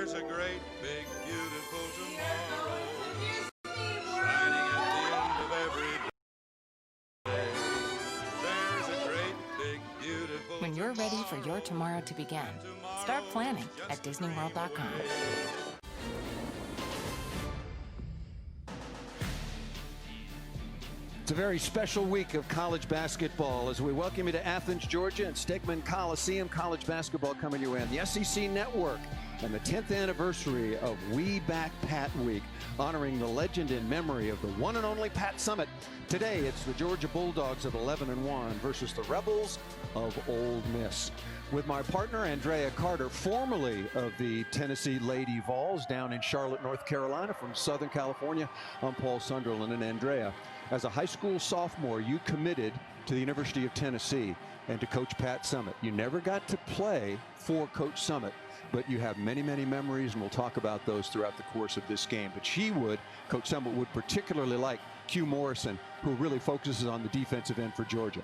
There's a great, big, beautiful tomorrow shining at the end of every day. There's a great, big, beautiful When you're ready for your tomorrow to begin, start planning at DisneyWorld.com. It's a very special week of college basketball as we welcome you to Athens, Georgia and Stegman Coliseum. College basketball coming your way on the SEC Network and the 10th anniversary of We Back Pat Week, honoring the legend in memory of the one and only Pat Summitt. Today, it's the Georgia Bulldogs of 11-1 versus the Rebels of Ole Miss. With my partner, Andrea Carter, formerly of the Tennessee Lady Vols down in Charlotte, North Carolina, from Southern California, I'm Paul Sunderland. And Andrea, as a high school sophomore, you committed to the University of Tennessee and to Coach Pat Summitt. You never got to play for Coach Summitt, but you have many, many memories, and we'll talk about those throughout the course of this game. But Coach Summitt would particularly like Q Morrison, who really focuses on the defensive end for Georgia.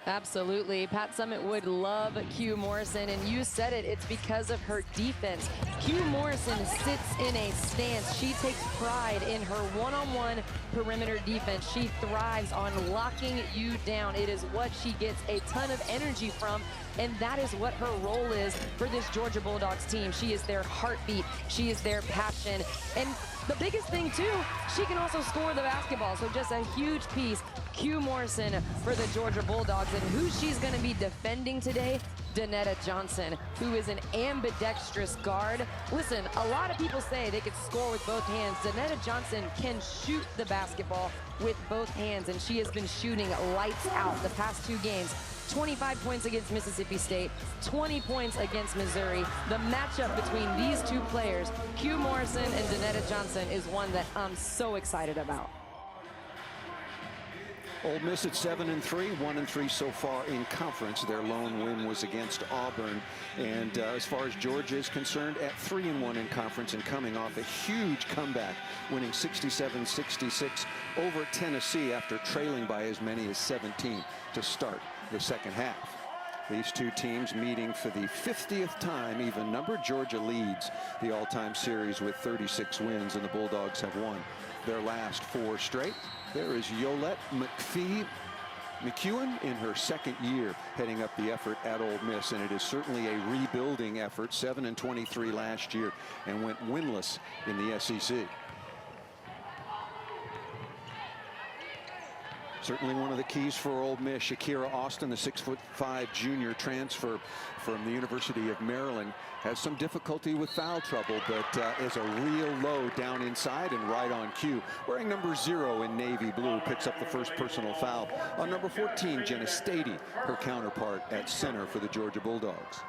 Absolutely. Pat Summitt would love Q Morrison, and you said it, it's because of her defense. Q Morrison sits in a stance. She takes pride in her one-on-one perimeter defense. She thrives on locking you down. It is what she gets a ton of energy from, and that is what her role is for this Georgia Bulldogs team. She is their heartbeat. She is their passion. And the biggest thing, too, she can also score the basketball. So just a huge piece. Q Morrison for the Georgia Bulldogs. And who she's going to be defending today, Danetta Johnson, who is an ambidextrous guard. Listen, a lot of people say they could score with both hands. Danetta Johnson can shoot the basketball with both hands, and she has been shooting lights out the past 2 games. 25 points against Mississippi State, 20 points against Missouri. The matchup between these 2 players, Q Morrison and Danetta Johnson, is one that I'm so excited about. Ole Miss at 7-3, 1-3 so far in conference. Their lone win was against Auburn. And as far as Georgia is concerned, at 3-1 in conference and coming off a huge comeback, winning 67-66 over Tennessee after trailing by as many as 17 to start the second half. These 2 teams meeting for the 50th time even number. Georgia leads the all-time series with 36 wins, and the Bulldogs have won their last 4 straight. There is Yolette McEwen in her second year heading up the effort at Ole Miss, and it is certainly a rebuilding effort. 7-23 last year and went winless in the SEC. Certainly one of the keys for Ole Miss, Shakira Austin, the 6'5" junior transfer from the University of Maryland, has some difficulty with foul trouble, but is a real low down inside and right on cue. Wearing number 0 in navy blue, picks up the first personal foul on number 14, Jenna Stady, her counterpart at center for the Georgia Bulldogs.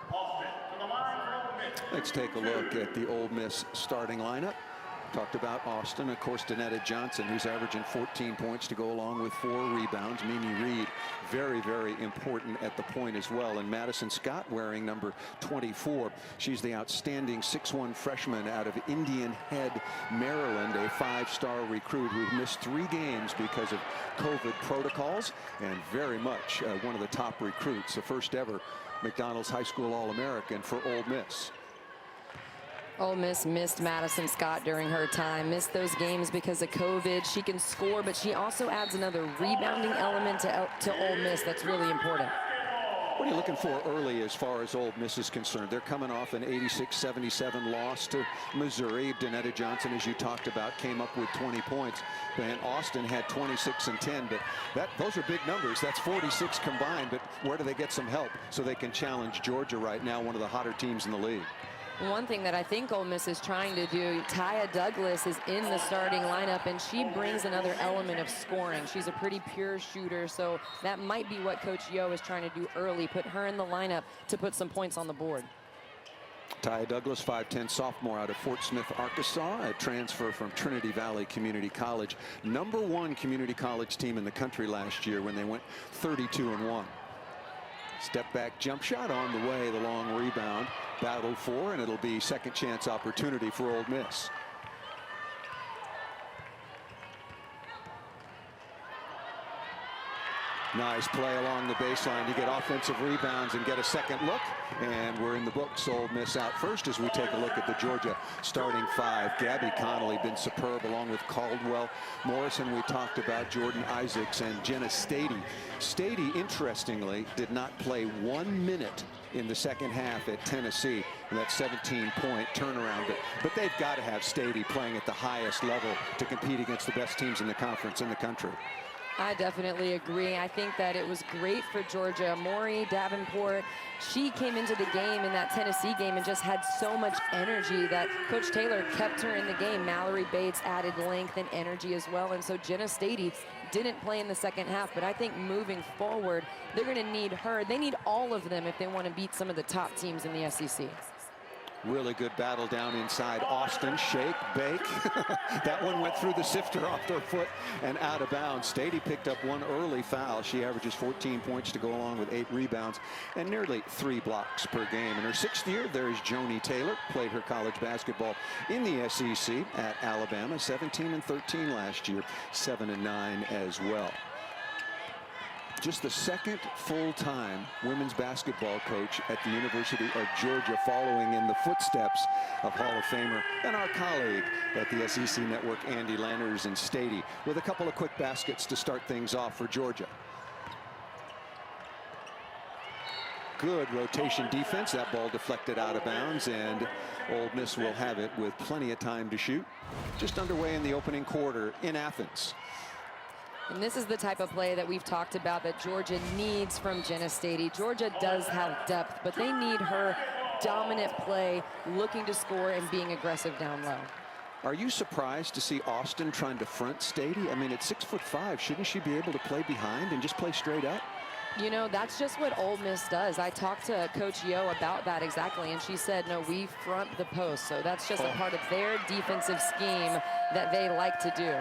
Let's take a look at the Ole Miss starting lineup. Talked about Austin, of course, Danetta Johnson, who's averaging 14 points to go along with 4 rebounds. Mimi Reed, very, very important at the point as well. And Madison Scott wearing number 24. She's the outstanding 6'1" freshman out of Indian Head, Maryland, a 5-star recruit who missed 3 games because of COVID protocols, and very much one of the top recruits, the first ever McDonald's High School All-American for Ole Miss. Ole Miss missed Madison Scott during her time, missed those games because of COVID. She can score, but she also adds another rebounding element to Ole Miss that's really important. What are you looking for early as far as Ole Miss is concerned? They're coming off an 86-77 loss to Missouri. Danetta Johnson, as you talked about, came up with 20 points. And Austin had 26 and 10, but those are big numbers. That's 46 combined, but where do they get some help so they can challenge Georgia right now, one of the hotter teams in the league? One thing that I think Ole Miss is trying to do, Taya Douglas is in the starting lineup, and she brings another element of scoring. She's a pretty pure shooter, so that might be what Coach Yo is trying to do early, put her in the lineup to put some points on the board. Taya Douglas, 5'10" sophomore out of Fort Smith, Arkansas, a transfer from Trinity Valley Community College. #1 community college team in the country last year when they went 32-1. Step back jump shot on the way, the long rebound, battled for, and it'll be second chance opportunity for Ole Miss. Nice play along the baseline. You get offensive rebounds and get a second look. And we're in the books. Ole Miss out first as we take a look at the Georgia starting five. Gabby Connolly been superb along with Caldwell Morrison. We talked about Jordan Isaacs and Jenna Stady. Stady, interestingly, did not play 1 minute in the second half at Tennessee. And that 17-point turnaround. But they've got to have Stady playing at the highest level to compete against the best teams in the conference in the country. I definitely agree. I think that it was great for Georgia. Maury Davenport, she came into the game in that Tennessee game and just had so much energy that Coach Taylor kept her in the game. Mallory Bates added length and energy as well. And so Jenna Stady didn't play in the second half, but I think moving forward, they're going to need her. They need all of them if they want to beat some of the top teams in the SEC. Really good battle down inside. Austin, shake, bake. That one went through the sifter off their foot and out of bounds. Stady picked up one early foul. She averages 14 points to go along with 8 rebounds and nearly 3 blocks per game. In her 6th year, there is Joni Taylor. Played her college basketball in the SEC at Alabama. 17-13 last year. 7-9 as well. Just the second full-time women's basketball coach at the University of Georgia, following in the footsteps of Hall of Famer and our colleague at the SEC Network, Andy Landers and Stady, with a couple of quick baskets to start things off for Georgia. Good rotation defense. That ball deflected out of bounds, and Ole Miss will have it with plenty of time to shoot. Just underway in the opening quarter in Athens. And this is the type of play that we've talked about that Georgia needs from Jenna Stady. Georgia does have depth, but they need her dominant play, looking to score and being aggressive down low. Are you surprised to see Austin trying to front Stady? I mean, at 6'5", shouldn't she be able to play behind and just play straight up? You know, that's just what Ole Miss does. I talked to Coach Yo about that exactly, and she said, no, we front the post. So that's just a part of their defensive scheme that they like to do.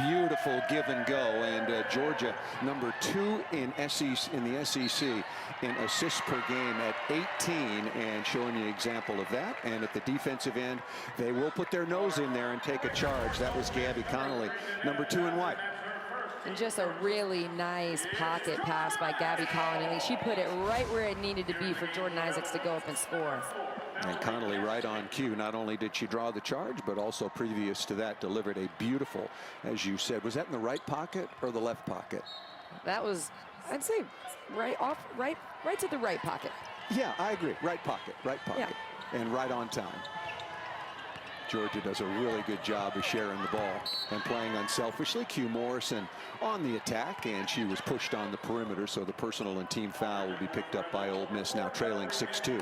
Beautiful give and go, and Georgia #2 in the SEC in assists per game at 18, and showing you an example of that. And at the defensive end, they will put their nose in there and take a charge. That was Gabby Connolly, #2 in white. And just a really nice pocket pass by Gabby Connolly. She put it right where it needed to be for Jordan Isaacs to go up and score. And Connolly right on cue. Not only did she draw the charge, but also previous to that delivered a beautiful, as you said, was that in the right pocket or the left pocket? That was, I'd say, right to the right pocket. Yeah, I agree. Right pocket, yeah. And right on time. Georgia does a really good job of sharing the ball and playing unselfishly. Q Morrison on the attack, and she was pushed on the perimeter, so the personal and team foul will be picked up by Ole Miss, now trailing 6-2.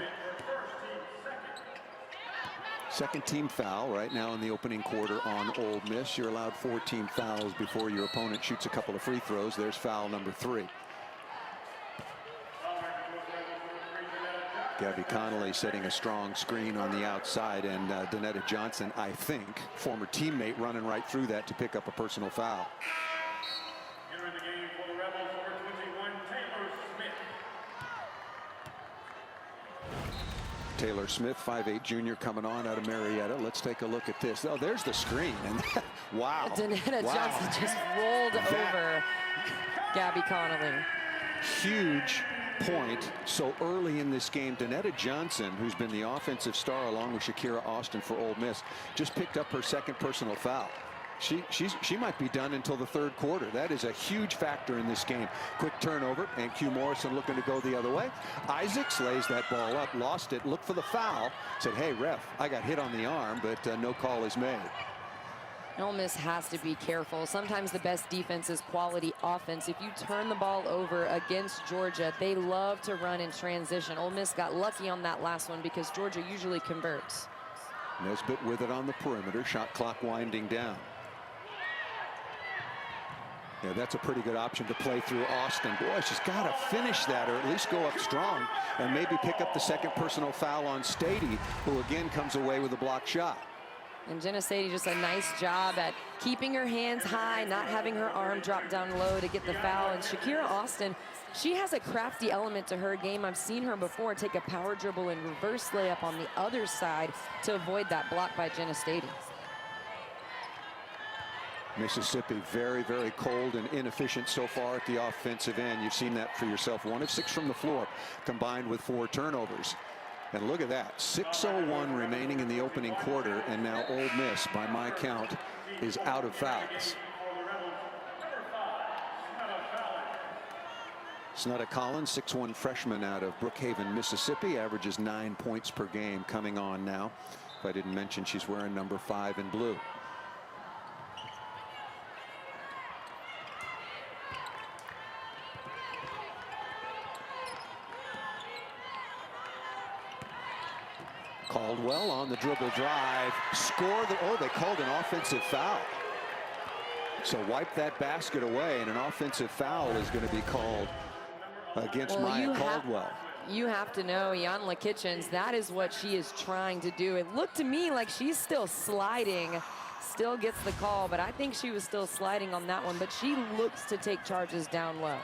Second team foul right now in the opening quarter on Ole Miss. You're allowed 4 team fouls before your opponent shoots a couple of free throws. There's foul #3. Gabby Connolly setting a strong screen on the outside, and Donetta Johnson, I think, former teammate, running right through that to pick up a personal foul. Here in the game for the Rebels, number 21, Taylor Smith. Taylor Smith, 5'8" junior, coming on out of Marietta. Let's take a look at this. Oh, there's the screen. And wow. Donetta Johnson just rolled over Gabby Connolly. Huge point so early in this game. Donetta Johnson, who's been the offensive star along with Shakira Austin for Ole Miss, just picked up her second personal foul. She might be done until the third quarter. That is a huge factor in this game. Quick turnover, and Q Morrison looking to go the other way. Isaacs lays that ball up, lost it, looked for the foul, said, hey, ref, I got hit on the arm, but no call is made. Ole Miss has to be careful. Sometimes the best defense is quality offense. If you turn the ball over against Georgia, they love to run in transition. Ole Miss got lucky on that last one because Georgia usually converts. Nesbitt with it on the perimeter. Shot clock winding down. Yeah, that's a pretty good option to play through Austin. Boy, she's got to finish that, or at least go up strong and maybe pick up the second personal foul on Stady, who again comes away with a blocked shot. And Jenna Stady just a nice job at keeping her hands high, not having her arm drop down low to get the foul. And Shakira Austin, she has a crafty element to her game. I've seen her before take a power dribble and reverse layup on the other side to avoid that block by Jenna Stady. Mississippi very, very cold and inefficient so far at the offensive end. You've seen that for yourself. 1 of 6 from the floor, combined with 4 turnovers. And look at that, 6:01 remaining in the opening quarter, and now Ole Miss, by my count, is out of fouls. Snutta Collins, 6'1" freshman out of Brookhaven, Mississippi, averages 9 points per game coming on now. If I didn't mention, she's wearing number 5 in blue. Caldwell on the dribble drive, score the, oh, they called an offensive foul. So wipe that basket away, and an offensive foul is going to be called against Maya Caldwell. You have to know, Yanla Kitchens, that is what she is trying to do. It looked to me like she's still sliding, still gets the call, but I think she was still sliding on that one, but she looks to take charges down low.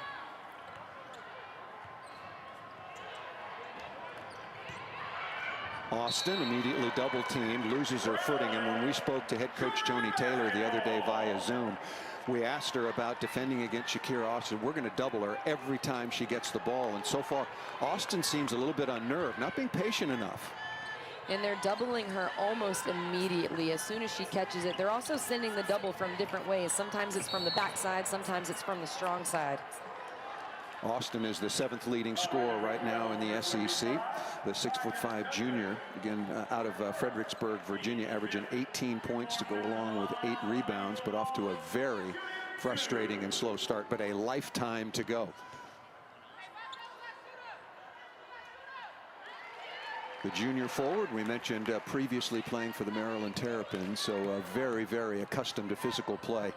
Austin immediately double teamed, loses her footing, and when we spoke to head coach Joni Taylor the other day via Zoom, we asked her about defending against Shakira Austin. We're going to double her every time she gets the ball, and so far Austin seems a little bit unnerved, not being patient enough. And they're doubling her almost immediately as soon as she catches it. They're also sending the double from different ways. Sometimes it's from the backside, sometimes it's from the strong side. Austin is the 7th leading scorer right now in the SEC. The 6'5" junior, again out of Fredericksburg, Virginia, averaging 18 points to go along with 8 rebounds, but off to a very frustrating and slow start, but a lifetime to go. The junior forward, we mentioned previously playing for the Maryland Terrapins, so very, very accustomed to physical play.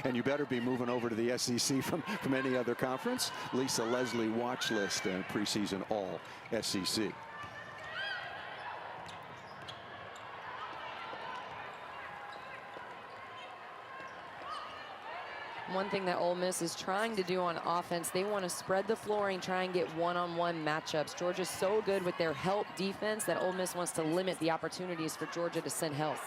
And you better be moving over to the SEC from any other conference. Lisa Leslie watch list and preseason all SEC. One thing that Ole Miss is trying to do on offense, they want to spread the floor and try and get one-on-one matchups. Georgia's so good with their help defense that Ole Miss wants to limit the opportunities for Georgia to send help.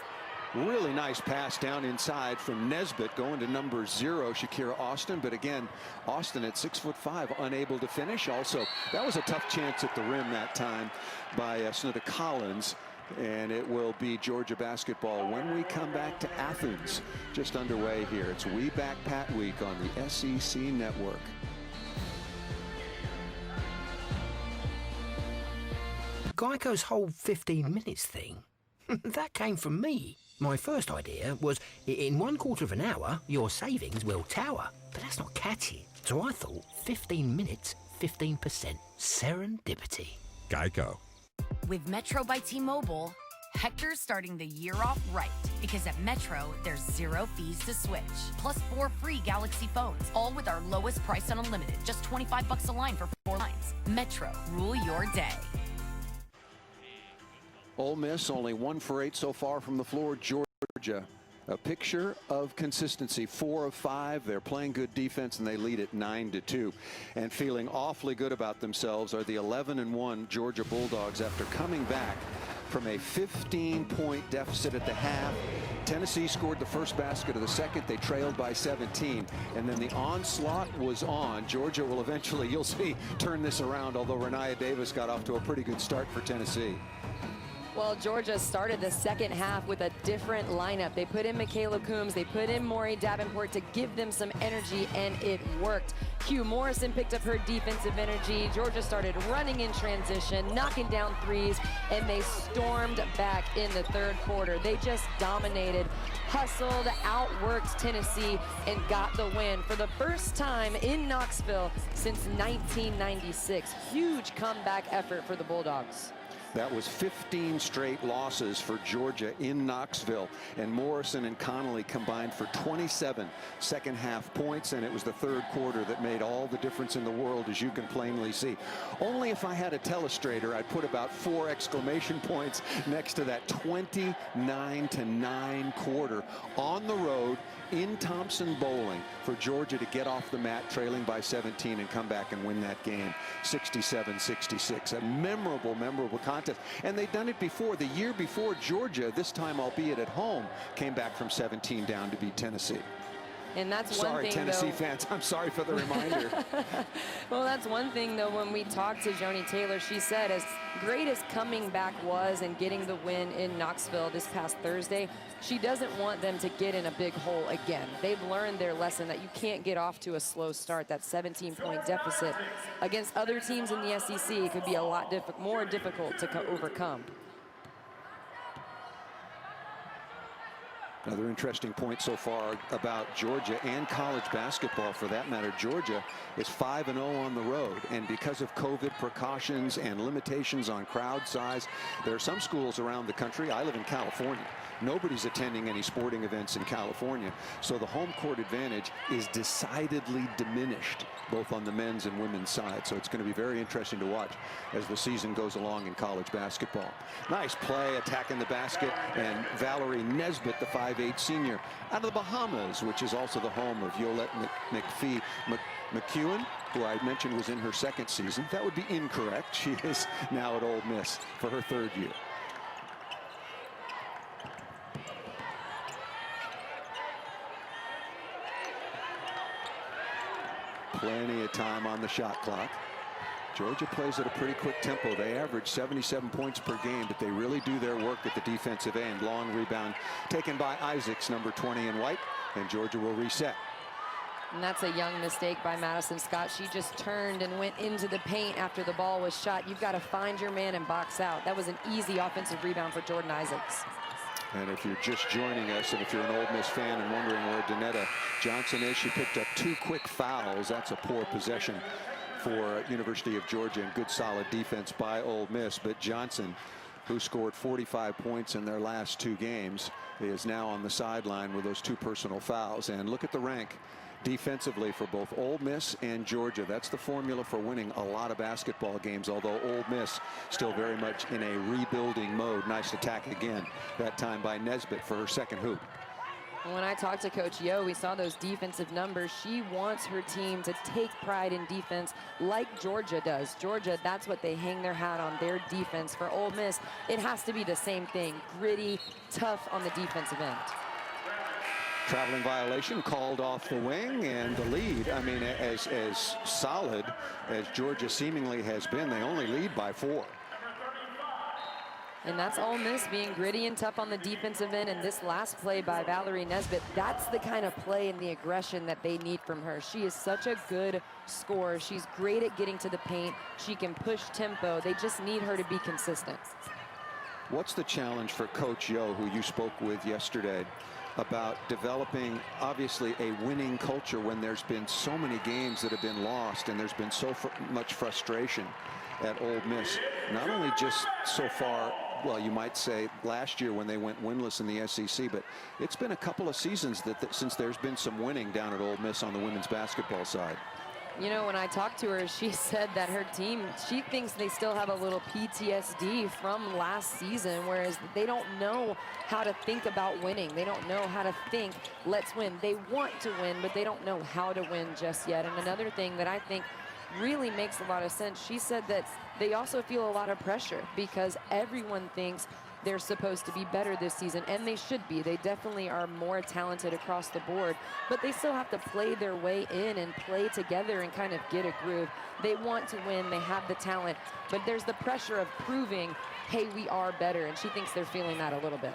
Really nice pass down inside from Nesbitt going to number 0, Shakira Austin. But again, Austin at 6'5", unable to finish. Also, that was a tough chance at the rim that time by Snutta Collins. And it will be Georgia basketball when we come back to Athens. Just underway here. It's We Back Pat Week on the SEC Network. Geico's whole 15 minutes thing, that came from me. My first idea was, in 1/4 of an hour, your savings will tower. But that's not catchy. So I thought, 15 minutes, 15%. Serendipity. Geico. With Metro by T-Mobile, Hector's starting the year off right, because at Metro, there's 0 fees to switch, plus 4 free Galaxy phones, all with our lowest price on unlimited, just $25 a line for 4 lines. Metro, rule your day. Ole Miss only 1 for 8 so far from the floor. Georgia, a picture of consistency, 4 of 5. They're playing good defense, and they lead at 9-2. And feeling awfully good about themselves are the 11-1 Georgia Bulldogs after coming back from a 15-point deficit at the half. Tennessee scored the first basket of the second. They trailed by 17, and then the onslaught was on. Georgia will eventually, you'll see, turn this around, although Renaya Davis got off to a pretty good start for Tennessee. Well, Georgia started the second half with a different lineup. They put in Michaela Coombs, they put in Maury Davenport to give them some energy, and it worked. Q Morrison picked up her defensive energy. Georgia started running in transition, knocking down threes, and they stormed back in the 3rd quarter. They just dominated, hustled, outworked Tennessee, and got the win for the first time in Knoxville since 1996. Huge comeback effort for the Bulldogs. That was 15 straight losses for Georgia in Knoxville, and Morrison and Connolly combined for 27 second-half points, and it was the 3rd quarter that made all the difference in the world, as you can plainly see. Only if I had a telestrator, I'd put about 4 exclamation points next to that 29-9 quarter on the road in Thompson Bowling for Georgia to get off the mat trailing by 17 and come back and win that game 67-66. A memorable contest. contest. And they've done it before. The year before, Georgia, this time albeit at home, came back from 17 down to beat Tennessee. And that's one sorry, thing, Tennessee though. fans. I'm sorry for the reminder. Well, that's one thing, though. When we talked to Joni Taylor, she said as great as coming back was and getting the win in Knoxville this past Thursday, she doesn't want them to get in a big hole again. They've learned their lesson that you can't get off to a slow start. That 17-point deficit against other teams in the SEC could be a lot more difficult to overcome. Another interesting point so far about Georgia and college basketball, for that matter. Georgia is 5-0 on the road, and because of COVID precautions and limitations on crowd size, there are some schools around the country. I live in California. Nobody's attending any sporting events in California, so the home court advantage is decidedly diminished, both on the men's and women's side. So it's going to be very interesting to watch as the season goes along in college basketball. Nice play, attacking the basket, and Valerie Nesbitt, the 5'8" senior out of the Bahamas, which is also the home of Yolette McEwen, who I mentioned was in her second season. That would be incorrect. She is now at Ole Miss for her third year. Plenty of time on the shot clock. Georgia plays at a pretty quick tempo. They average 77 points per game, but they really do their work at the defensive end. Long rebound taken by Isaacs, number 20 in white, and Georgia will reset. And that's a young mistake by Madison Scott. She just turned and went into the paint after the ball was shot. You've got to find your man and box out. That was an easy offensive rebound for Jordan Isaacs. And if you're just joining us, and if you're an Ole Miss fan and wondering where Danetta Johnson is, she picked up 2 quick fouls. That's a poor possession for University of Georgia, and good solid defense by Ole Miss. But Johnson, who scored 45 points in their last 2 games, is now on the sideline with those 2 personal fouls. And look at the rank defensively for both Ole Miss and Georgia. That's the formula for winning a lot of basketball games, although Ole Miss still very much in a rebuilding mode. Nice attack again, that time by Nesbitt for her second hoop. When I talked to Coach Yo, we saw those defensive numbers. She wants her team to take pride in defense like Georgia does. Georgia, that's what they hang their hat on, their defense. For Ole Miss, it has to be the same thing, gritty, tough on the defensive end. Traveling violation called off the wing, and the lead, I mean, as solid as Georgia seemingly has been, they only lead by 4. And that's Ole Miss being gritty and tough on the defensive end. And this last play by Valerie Nesbitt, that's the kind of play and the aggression that they need from her. She is such a good scorer. She's great at getting to the paint. She can push tempo. They just need her to be consistent. What's the challenge for Coach Yo, who you spoke with yesterday, about developing obviously a winning culture when there's been so many games that have been lost and there's been so much frustration at Ole Miss? Not only just so far, well, you might say last year when they went winless in the SEC, but it's been a couple of seasons since there's been some winning down at Ole Miss on the women's basketball side. You know, when I talked to her, she said that her team, she thinks they still have a little PTSD from last season, whereas they don't know how to think about winning. They don't know how to think, let's win. They want to win, but they don't know how to win just yet. And another thing that I think really makes a lot of sense, she said that they also feel a lot of pressure because everyone thinks they're supposed to be better this season, and they should be. They definitely are more talented across the board, but they still have to play their way in and play together and kind of get a groove. They want to win, they have the talent, but there's the pressure of proving, hey, we are better, and she thinks they're feeling that a little bit.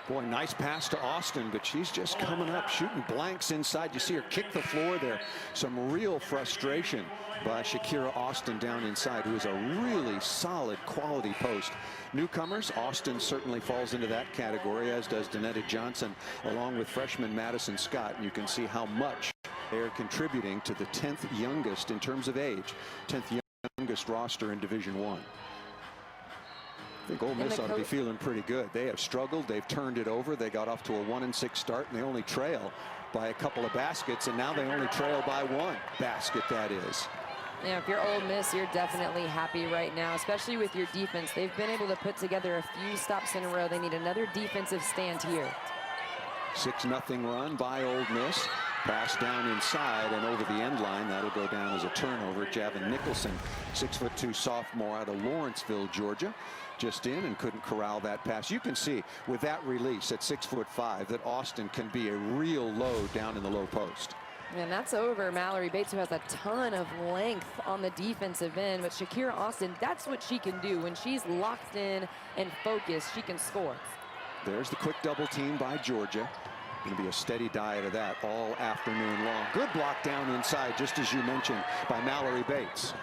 Boy, nice pass to Austin, but she's just coming up, shooting blanks inside. You see her kick the floor there. Some real frustration by Shakira Austin down inside, who is a really solid quality post. Newcomers, Austin certainly falls into that category, as does Danetta Johnson, along with freshman Madison Scott. And you can see how much they're contributing to the 10th youngest in terms of age, 10th youngest roster in Division I. I think Ole Miss ought to be feeling pretty good. They have struggled. They've turned it over. They got off to a 1-6 start, and they only trail by a couple of baskets, and now they only trail by 1 basket, that is. Yeah, if you're Ole Miss, you're definitely happy right now, especially with your defense. They've been able to put together a few stops in a row. They need another defensive stand here. 6-0 run by Ole Miss. Pass down inside and over the end line. That'll go down as a turnover. Javon Nicholson, 6'2" sophomore out of Lawrenceville, Georgia, just in and couldn't corral that pass. You can see with that release at 6'5" that Austin can be a real load down in the low post. And that's over Mallory Bates, who has a ton of length on the defensive end. But Shakira Austin, that's what she can do. When she's locked in and focused, she can score. There's the quick double team by Georgia. Going to be a steady diet of that all afternoon long. Good block down inside, just as you mentioned, by Mallory Bates.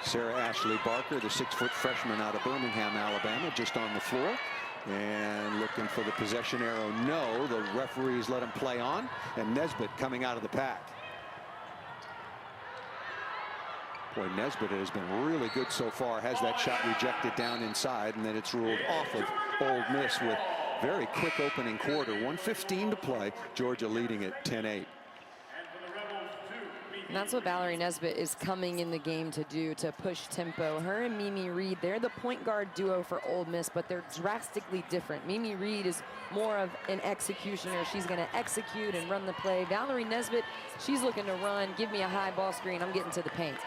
Sarah Ashley Barker, the 6-foot freshman out of Birmingham, Alabama, just on the floor. And looking for the possession arrow. No, the referees let him play on. And Nesbitt coming out of the pack. Boy, Nesbitt has been really good so far. Has that shot rejected down inside, and then it's ruled off of Ole Miss with very quick opening quarter. 1:15 to play. Georgia leading at 10-8. And that's what Valerie Nesbitt is coming in the game to do, to push tempo. Her and Mimi Reed, they're the point guard duo for Ole Miss, but they're drastically different. Mimi Reed is more of an executioner. She's going to execute and run the play. Valerie Nesbitt, she's looking to run, give me a high ball screen, I'm getting to the paint.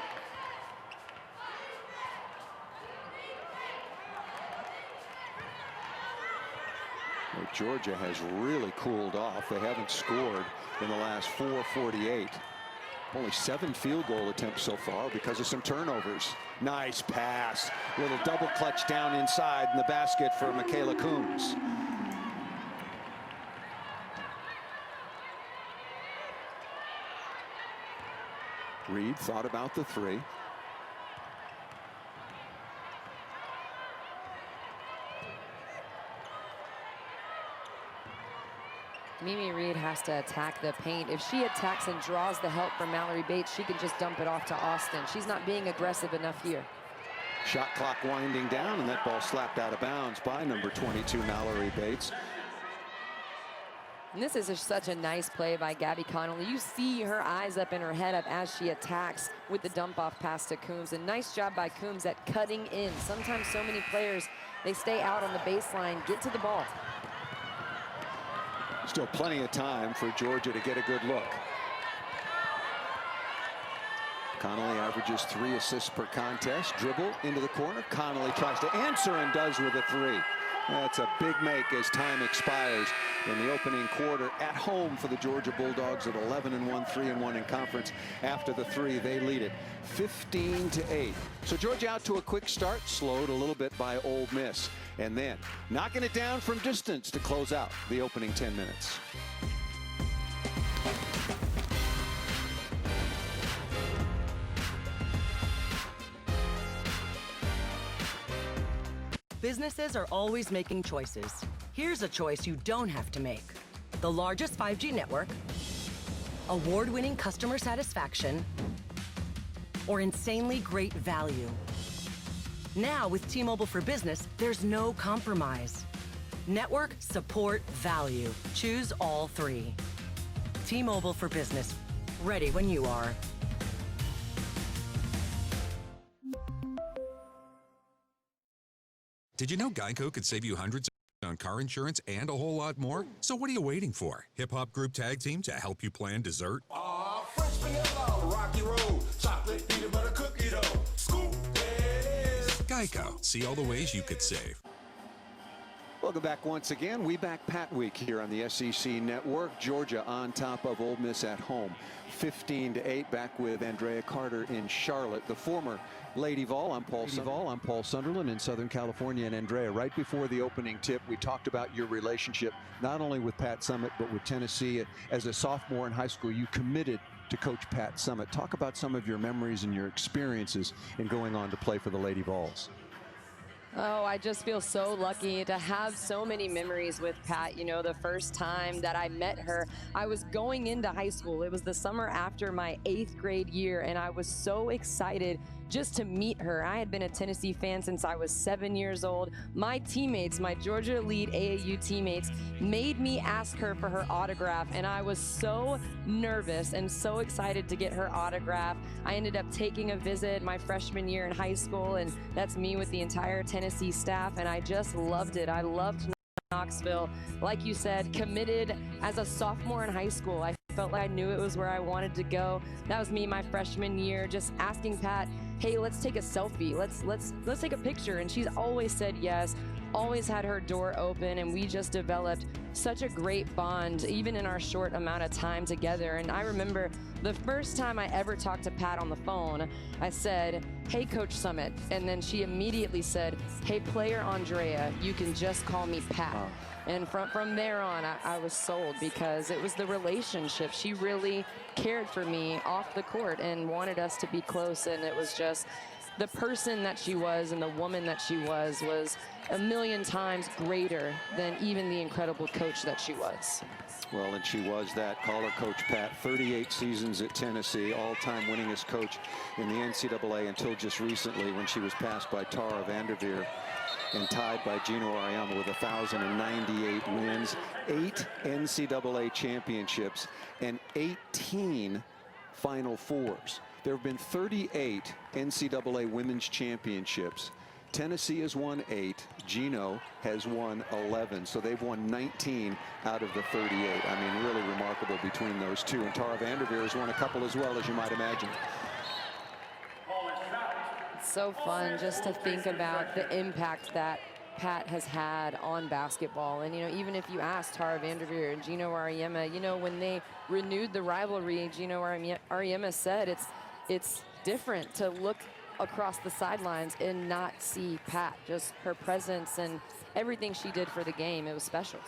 Well, Georgia has really cooled off. They haven't scored in the last 4:48. Only 7 field goal attempts so far because of some turnovers. Nice pass. Little double clutch down inside in the basket for Michaela Coombs. Reed thought about the three. Mimi Reed has to attack the paint. If she attacks and draws the help from Mallory Bates, she can just dump it off to Austin. She's not being aggressive enough here. Shot clock winding down, and that ball slapped out of bounds by number 22, Mallory Bates. And this is such a nice play by Gabby Connolly. You see her eyes up and her head up as she attacks with the dump off pass to Coombs. And nice job by Coombs at cutting in. Sometimes so many players, they stay out on the baseline, get to the ball. Still plenty of time for Georgia to get a good look. Connolly averages 3 assists per contest. Dribble into the corner. Connolly tries to answer and does with a 3. That's a big make as time expires in the opening quarter at home for the Georgia Bulldogs at 11-1, 3-1 in conference. After the 3, they lead it 15-8. So Georgia out to a quick start, slowed a little bit by Ole Miss, and then knocking it down from distance to close out the opening 10 minutes. Businesses are always making choices. Here's a choice you don't have to make. The largest 5G network, award-winning customer satisfaction, or insanely great value. Now with T-Mobile for Business, there's no compromise. Network, support, value. Choose all 3. T-Mobile for Business. Ready when you are. Did you know Geico could save you hundreds on car insurance and a whole lot more? So what are you waiting for? Hip Hop Group Tag Team to help you plan dessert? Fresh vanilla, rocky road, chocolate peanut butter cookie dough, scoop this. Geico. See all the ways you could save. Welcome back once again. We back Pat Week here on the SEC Network. Georgia on top of Ole Miss at home, 15-8. Back with Andrea Carter in Charlotte. The former Lady Vol. I'm Paul Sunderland in Southern California. And Andrea, right before the opening tip, we talked about your relationship not only with Pat Summitt but with Tennessee. As a sophomore in high school, you committed to Coach Pat Summitt. Talk about some of your memories and your experiences in going on to play for the Lady Vols. Oh, I just feel so lucky to have so many memories with Pat. You know, the first time that I met her, I was going into high school. It was the summer after my 8th grade year, and I was so excited just to meet her. I had been a Tennessee fan since I was 7 years old. My teammates, my Georgia Elite AAU teammates, made me ask her for her autograph, and I was so nervous and so excited to get her autograph. I ended up taking a visit my freshman year in high school, and that's me with the entire Tennessee staff, and I just loved it. I loved not Knoxville. Like you said, committed as a sophomore in high school. I felt like I knew it was where I wanted to go. That was me my freshman year, just asking Pat, hey, let's take a selfie. Let's take a picture. And she's always said yes, always had her door open, and we just developed such a great bond, even in our short amount of time together. And I remember the first time I ever talked to Pat on the phone, I said, hey, Coach Summit. And then she immediately said, hey, player Andrea, you can just call me Pat. And from there on, I was sold, because it was the relationship. She really cared for me off the court and wanted us to be close. And it was just the person that she was and the woman that she was a million times greater than even the incredible coach that she was. Well, and she was that. Call her Coach Pat. 38 seasons at Tennessee, all-time winningest coach in the NCAA until just recently, when she was passed by Tara Vanderveer and tied by Gino Auriemma with 1,098 wins, 8 NCAA championships, and 18 Final Fours. There have been 38 NCAA women's championships. Tennessee has won 8. Gino has won 11. So they've won 19 out of the 38. I mean, really remarkable between those two. And Tara Vanderveer has won a couple as well, as you might imagine. It's so fun just to think about the impact that Pat has had on basketball. And, you know, even if you ask Tara Vanderveer and Gino Auriemma, you know, when they renewed the rivalry, Gino Auriemma said it's different to look across the sidelines and not see Pat. Just her presence and everything she did for the game, it was special.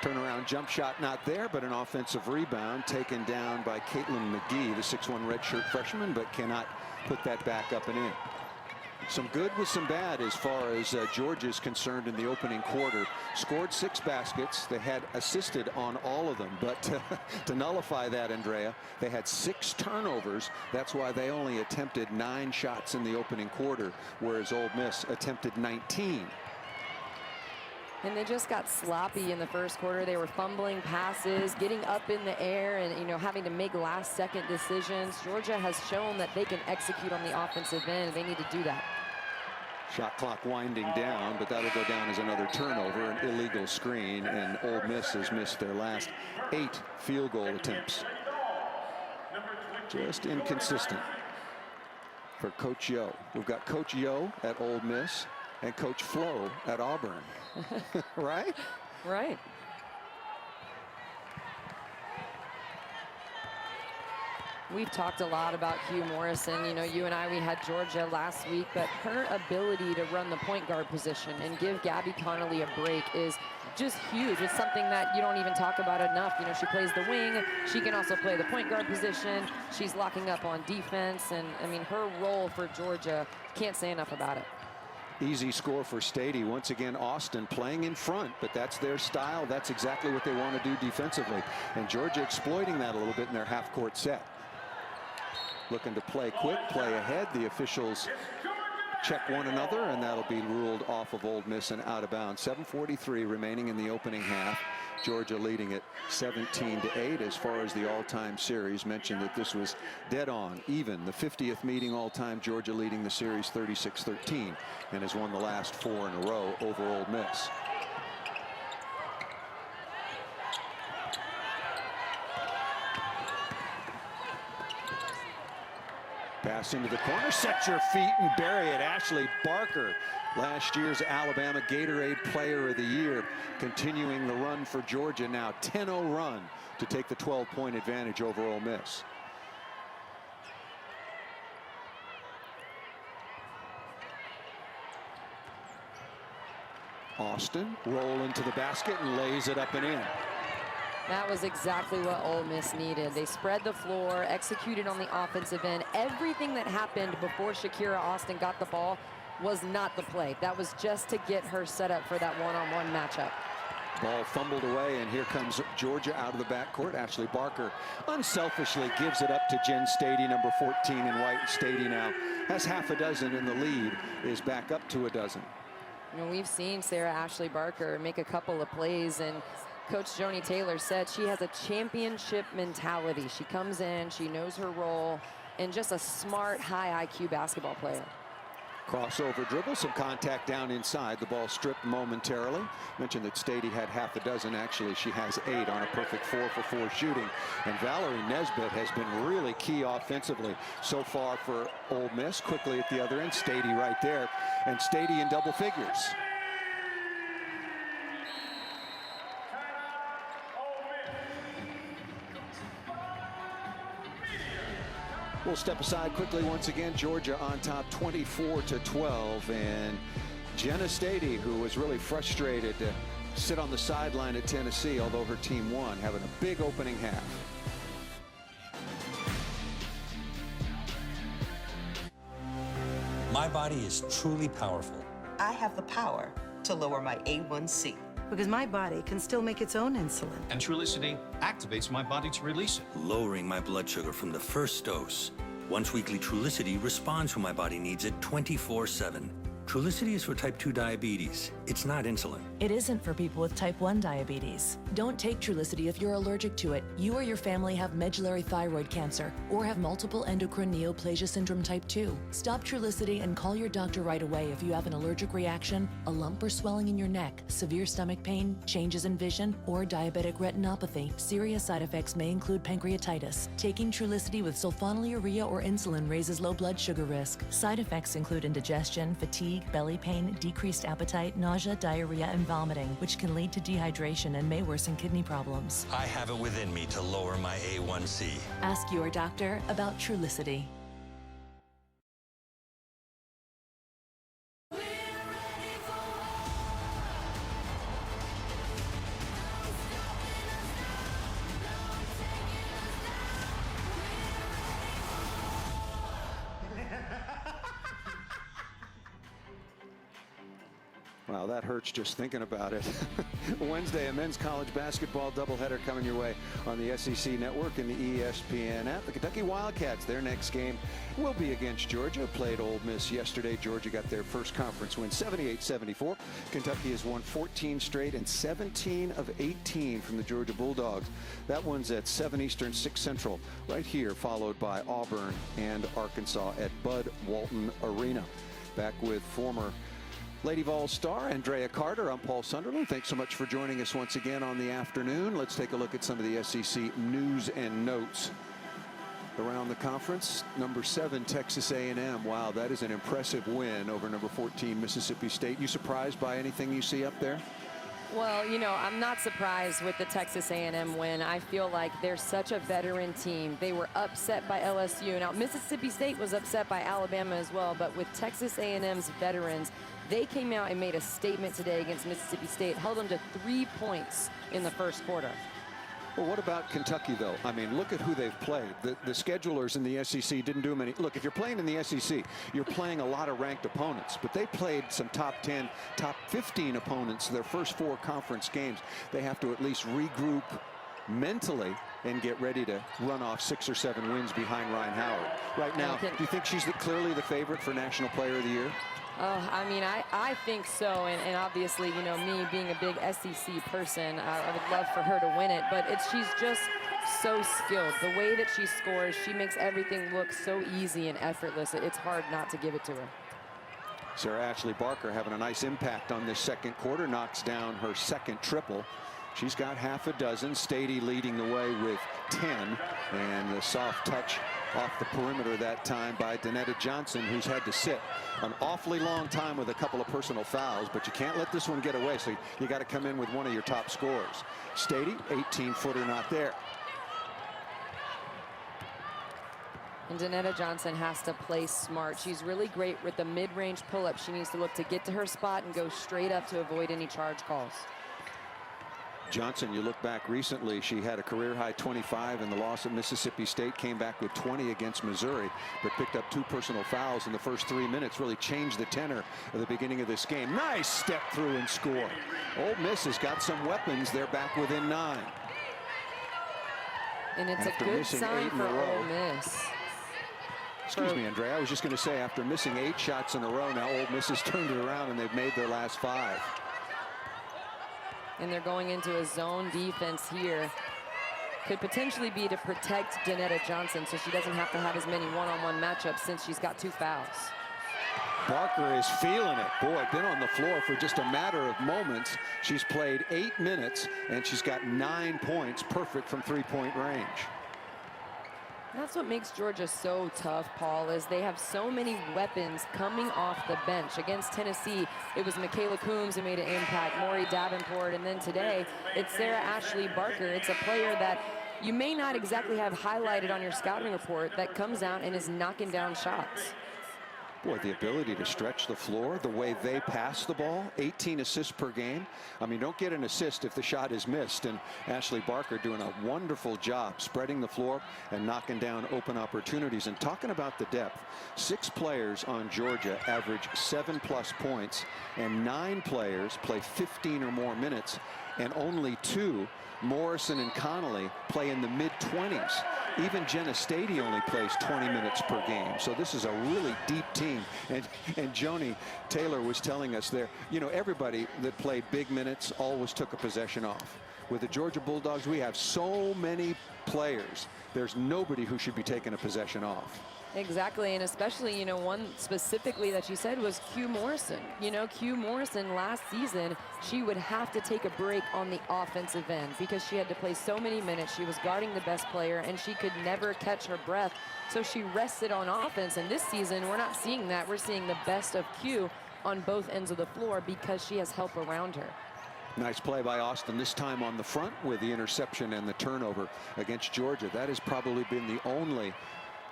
Turnaround jump shot not there, but an offensive rebound taken down by Caitlin McGee, the 6'1" redshirt freshman, but cannot put that back up and in. Some good with some bad as far as Georgia's concerned in the opening quarter. Scored 6 baskets. They had assisted on all of them. But to nullify that, Andrea, they had 6 turnovers. That's why they only attempted 9 shots in the opening quarter, whereas Ole Miss attempted 19. And they just got sloppy in the first quarter. They were fumbling passes, getting up in the air, and, you know, having to make last-second decisions. Georgia has shown that they can execute on the offensive end. They need to do that. Shot clock winding down, but that'll go down as another turnover, an illegal screen, and Ole Miss has missed their last 8 field goal attempts. Just inconsistent for Coach Yo. We've got Coach Yo at Ole Miss and Coach Flo at Auburn. Right? Right. We've talked a lot about Hugh Morrison. You know, you and I, we had Georgia last week, but her ability to run the point guard position and give Gabby Connolly a break is just huge. It's something that you don't even talk about enough. You know, she plays the wing. She can also play the point guard position. She's locking up on defense. And, I mean, her role for Georgia, can't say enough about it. Easy score for Stady. Once again, Austin playing in front, but that's their style. That's exactly what they want to do defensively. And Georgia exploiting that a little bit in their half-court set. Looking to play quick, play ahead. The officials check one another, and that'll be ruled off of Ole Miss and out of bounds. 7:43 remaining in the opening half. Georgia leading it 17-8 as far as the all-time series. Mentioned that this was dead on, even. The 50th meeting all-time, Georgia leading the series 36-13 and has won the last 4 in a row over Ole Miss. Pass into the corner, set your feet and bury it. Ashley Barker, last year's Alabama Gatorade Player of the Year, continuing the run for Georgia. Now 10-0 run to take the 12-point advantage over Ole Miss. Austin roll into the basket and lays it up and in. That was exactly what Ole Miss needed. They spread the floor, executed on the offensive end. Everything that happened before Shakira Austin got the ball was not the play. That was just to get her set up for that one-on-one matchup. Ball fumbled away, and here comes Georgia out of the backcourt. Ashley Barker unselfishly gives it up to Jen Stady, number 14 in white. Stady now has half a dozen, and the lead is back up to a dozen. You know, we've seen Sarah Ashley Barker make a couple of plays, and Coach Joni Taylor said she has a championship mentality. She comes in, she knows her role, and just a smart, high IQ basketball player. Crossover dribble, some contact down inside. The ball stripped momentarily. Mentioned that Stady had half a dozen. Actually, she has 8 on a perfect 4 for 4 shooting. And Valerie Nesbitt has been really key offensively so far for Ole Miss. Quickly at the other end, Stady right there. And Stady in double figures. We'll step aside quickly once again. Georgia on top 24-12, and Jenna Stady, who was really frustrated to sit on the sideline at Tennessee, although her team won, having a big opening half. My body is truly powerful. I have the power to lower my A1C. Because my body can still make its own insulin. And Trulicity activates my body to release it. Lowering my blood sugar from the first dose. Once weekly Trulicity responds when my body needs it 24/7. Trulicity is for type 2 diabetes. It's not insulin. It isn't for people with type 1 diabetes. Don't take Trulicity if you're allergic to it. You or your family have medullary thyroid cancer or have multiple endocrine neoplasia syndrome type 2. Stop Trulicity and call your doctor right away if you have an allergic reaction, a lump or swelling in your neck, severe stomach pain, changes in vision, or diabetic retinopathy. Serious side effects may include pancreatitis. Taking Trulicity with sulfonylurea or insulin raises low blood sugar risk. Side effects include indigestion, fatigue, belly pain, decreased appetite, nausea, diarrhea, and vomiting, which can lead to dehydration and may worsen kidney problems. I have it within me to lower my A1C. Ask your doctor about Trulicity. Wow, that hurts just thinking about it. Wednesday, a men's college basketball doubleheader coming your way on the SEC Network and the ESPN app. The Kentucky Wildcats, their next game will be against Georgia. Played Ole Miss yesterday. Georgia got their first conference win, 78-74. Kentucky has won 14 straight and 17 of 18 from the Georgia Bulldogs. That one's at 7 Eastern, 6 Central, right here, followed by Auburn and Arkansas at Bud Walton Arena. Back with former Lady Vol star Andrea Carter. I'm Paul Sunderland. Thanks so much for joining us once again on the afternoon. Let's take a look at some of the SEC news and notes around the conference. Number 7, Texas A&M. Wow, that is an impressive win over number 14, Mississippi State. You surprised by anything you see up there? Well, you know, I'm not surprised with the Texas A&M win. I feel like they're such a veteran team. They were upset by LSU. Now, Mississippi State was upset by Alabama as well, but with Texas A&M's veterans, they came out and made a statement today against Mississippi State, held them to 3 points in the first quarter. Well, what about Kentucky, though? I mean, look at who they've played. The schedulers in the SEC didn't do them any. Look, if you're playing in the SEC, you're playing a lot of ranked opponents, but they played some top 10, top 15 opponents their first 4 conference games. They have to at least regroup mentally and get ready to run off 6 or 7 wins behind Ryan Howard. Right now, do you think she's clearly the favorite for National Player of the Year? Oh, I mean, I think so, and obviously, you know, me being a big SEC person, I would love for her to win it, but she's just so skilled. The way that she scores, she makes everything look so easy and effortless. It's hard not to give it to her. Sarah Ashley Barker having a nice impact on this second quarter, knocks down her second triple. She's got half a dozen. Stady leading the way with 10, and the soft touch off the perimeter that time by Danetta Johnson, who's had to sit an awfully long time with a couple of personal fouls, but you can't let this one get away, so you got to come in with one of your top scorers. Stady, 18-footer not there. And Danetta Johnson has to play smart. She's really great with the mid-range pull-up. She needs to look to get to her spot and go straight up to avoid any charge calls. Johnson, you look back recently, she had a career-high 25 in the loss at Mississippi State, came back with 20 against Missouri, but picked up 2 personal fouls in the first 3 minutes, really changed the tenor of the beginning of this game. Nice step through and score. Ole Miss has got some weapons. They're back within 9. And it's a good sign for Ole Miss. Excuse me, Andrea. I was just going to say, after missing 8 shots in a row, now Ole Miss has turned it around and they've made their last 5. And they're going into a zone defense here. Could potentially be to protect Danetta Johnson so she doesn't have to have as many one-on-one matchups since she's got 2 fouls. Barker is feeling it. Boy, been on the floor for just a matter of moments. She's played 8 minutes, and she's got 9 points, perfect from three-point range. That's what makes Georgia so tough, Paul, is they have so many weapons coming off the bench. Against Tennessee, it was Michaela Coombs who made an impact, Maury Davenport, and then today it's Sarah Ashley Barker. It's a player that you may not exactly have highlighted on your scouting report that comes out and is knocking down shots. Boy, the ability to stretch the floor, the way they pass the ball, 18 assists per game. I mean, don't get an assist if the shot is missed. And Ashley Barker doing a wonderful job spreading the floor and knocking down open opportunities. And talking about the depth, 6 players on Georgia average 7+ points, and 9 players play 15 or more minutes, and only 2, Morrison and Connolly, play in the mid-20s. Even Jenna Stady only plays 20 minutes per game. So this is a really deep team. And Joni Taylor was telling us there, you know, everybody that played big minutes always took a possession off. With the Georgia Bulldogs, we have so many players. There's nobody who should be taking a possession off. Exactly, and especially, you know, one specifically that she said was Q Morrison. You know, Q Morrison last season, she would have to take a break on the offensive end because she had to play so many minutes. She was guarding the best player, and she could never catch her breath. So she rested on offense, and this season, we're not seeing that. We're seeing the best of Q on both ends of the floor because she has help around her. Nice play by Austin, this time on the front with the interception and the turnover against Georgia. That has probably been the only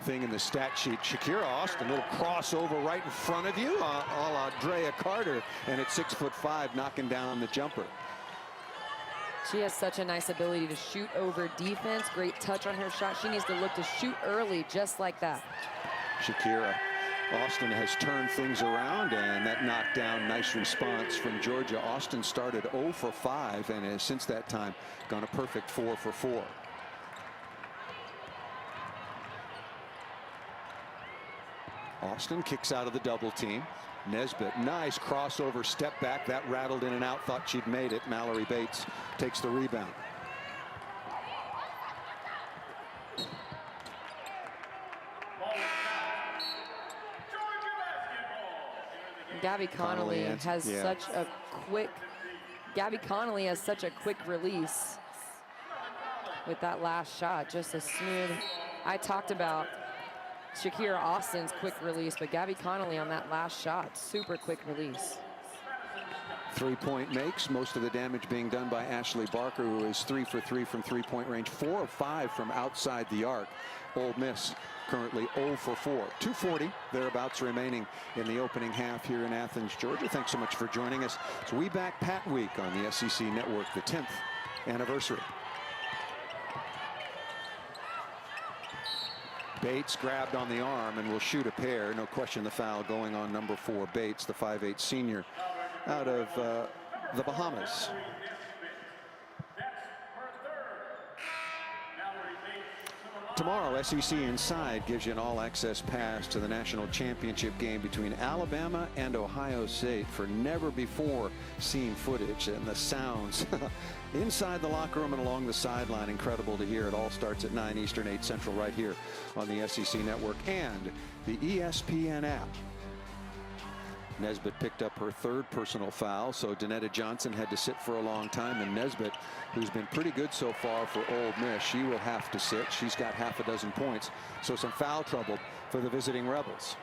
thing in the stat sheet. Shakira Austin, little crossover right in front of you, a la Drea Carter, and at 6'5", knocking down the jumper. She has such a nice ability to shoot over defense. Great touch on her shot. She needs to look to shoot early, just like that. Shakira Austin has turned things around, and that knockdown, nice response from Georgia. Austin started 0 for 5 and has since that time gone a perfect 4 for 4. Austin kicks out of the double team. Nesbitt, nice crossover step back. That rattled in and out. Thought she'd made it. Mallory Bates takes the rebound. Gabby Connolly has such a quick. Gabby Connolly has such a quick release with that last shot. Just a smooth. I talked about Shakira Austin's quick release, but Gabby Connolly on that last shot, super quick release. 3-point makes, most of the damage being done by Ashley Barker, who is 3 for 3 from three-point range, 4 of 5 from outside the arc. Ole Miss currently 0 for 4. 2:40 thereabouts remaining in the opening half here in Athens, Georgia. Thanks so much for joining us. It's We Back Pat Week on the SEC Network, the 10th anniversary. Bates grabbed on the arm and will shoot a pair. No question the foul going on number 4, Bates, the 5'8" senior out of the Bahamas. Tomorrow, SEC Inside gives you an all-access pass to the national championship game between Alabama and Ohio State for never-before-seen footage and the sounds inside the locker room and along the sideline. Incredible to hear. It all starts at 9 Eastern, 8 Central right here on the SEC Network and the ESPN app. Nesbitt picked up her 3rd personal foul, so Danetta Johnson had to sit for a long time, and Nesbitt, who's been pretty good so far for Ole Miss, she will have to sit. She's got half a dozen points, so some foul trouble for the visiting Rebels.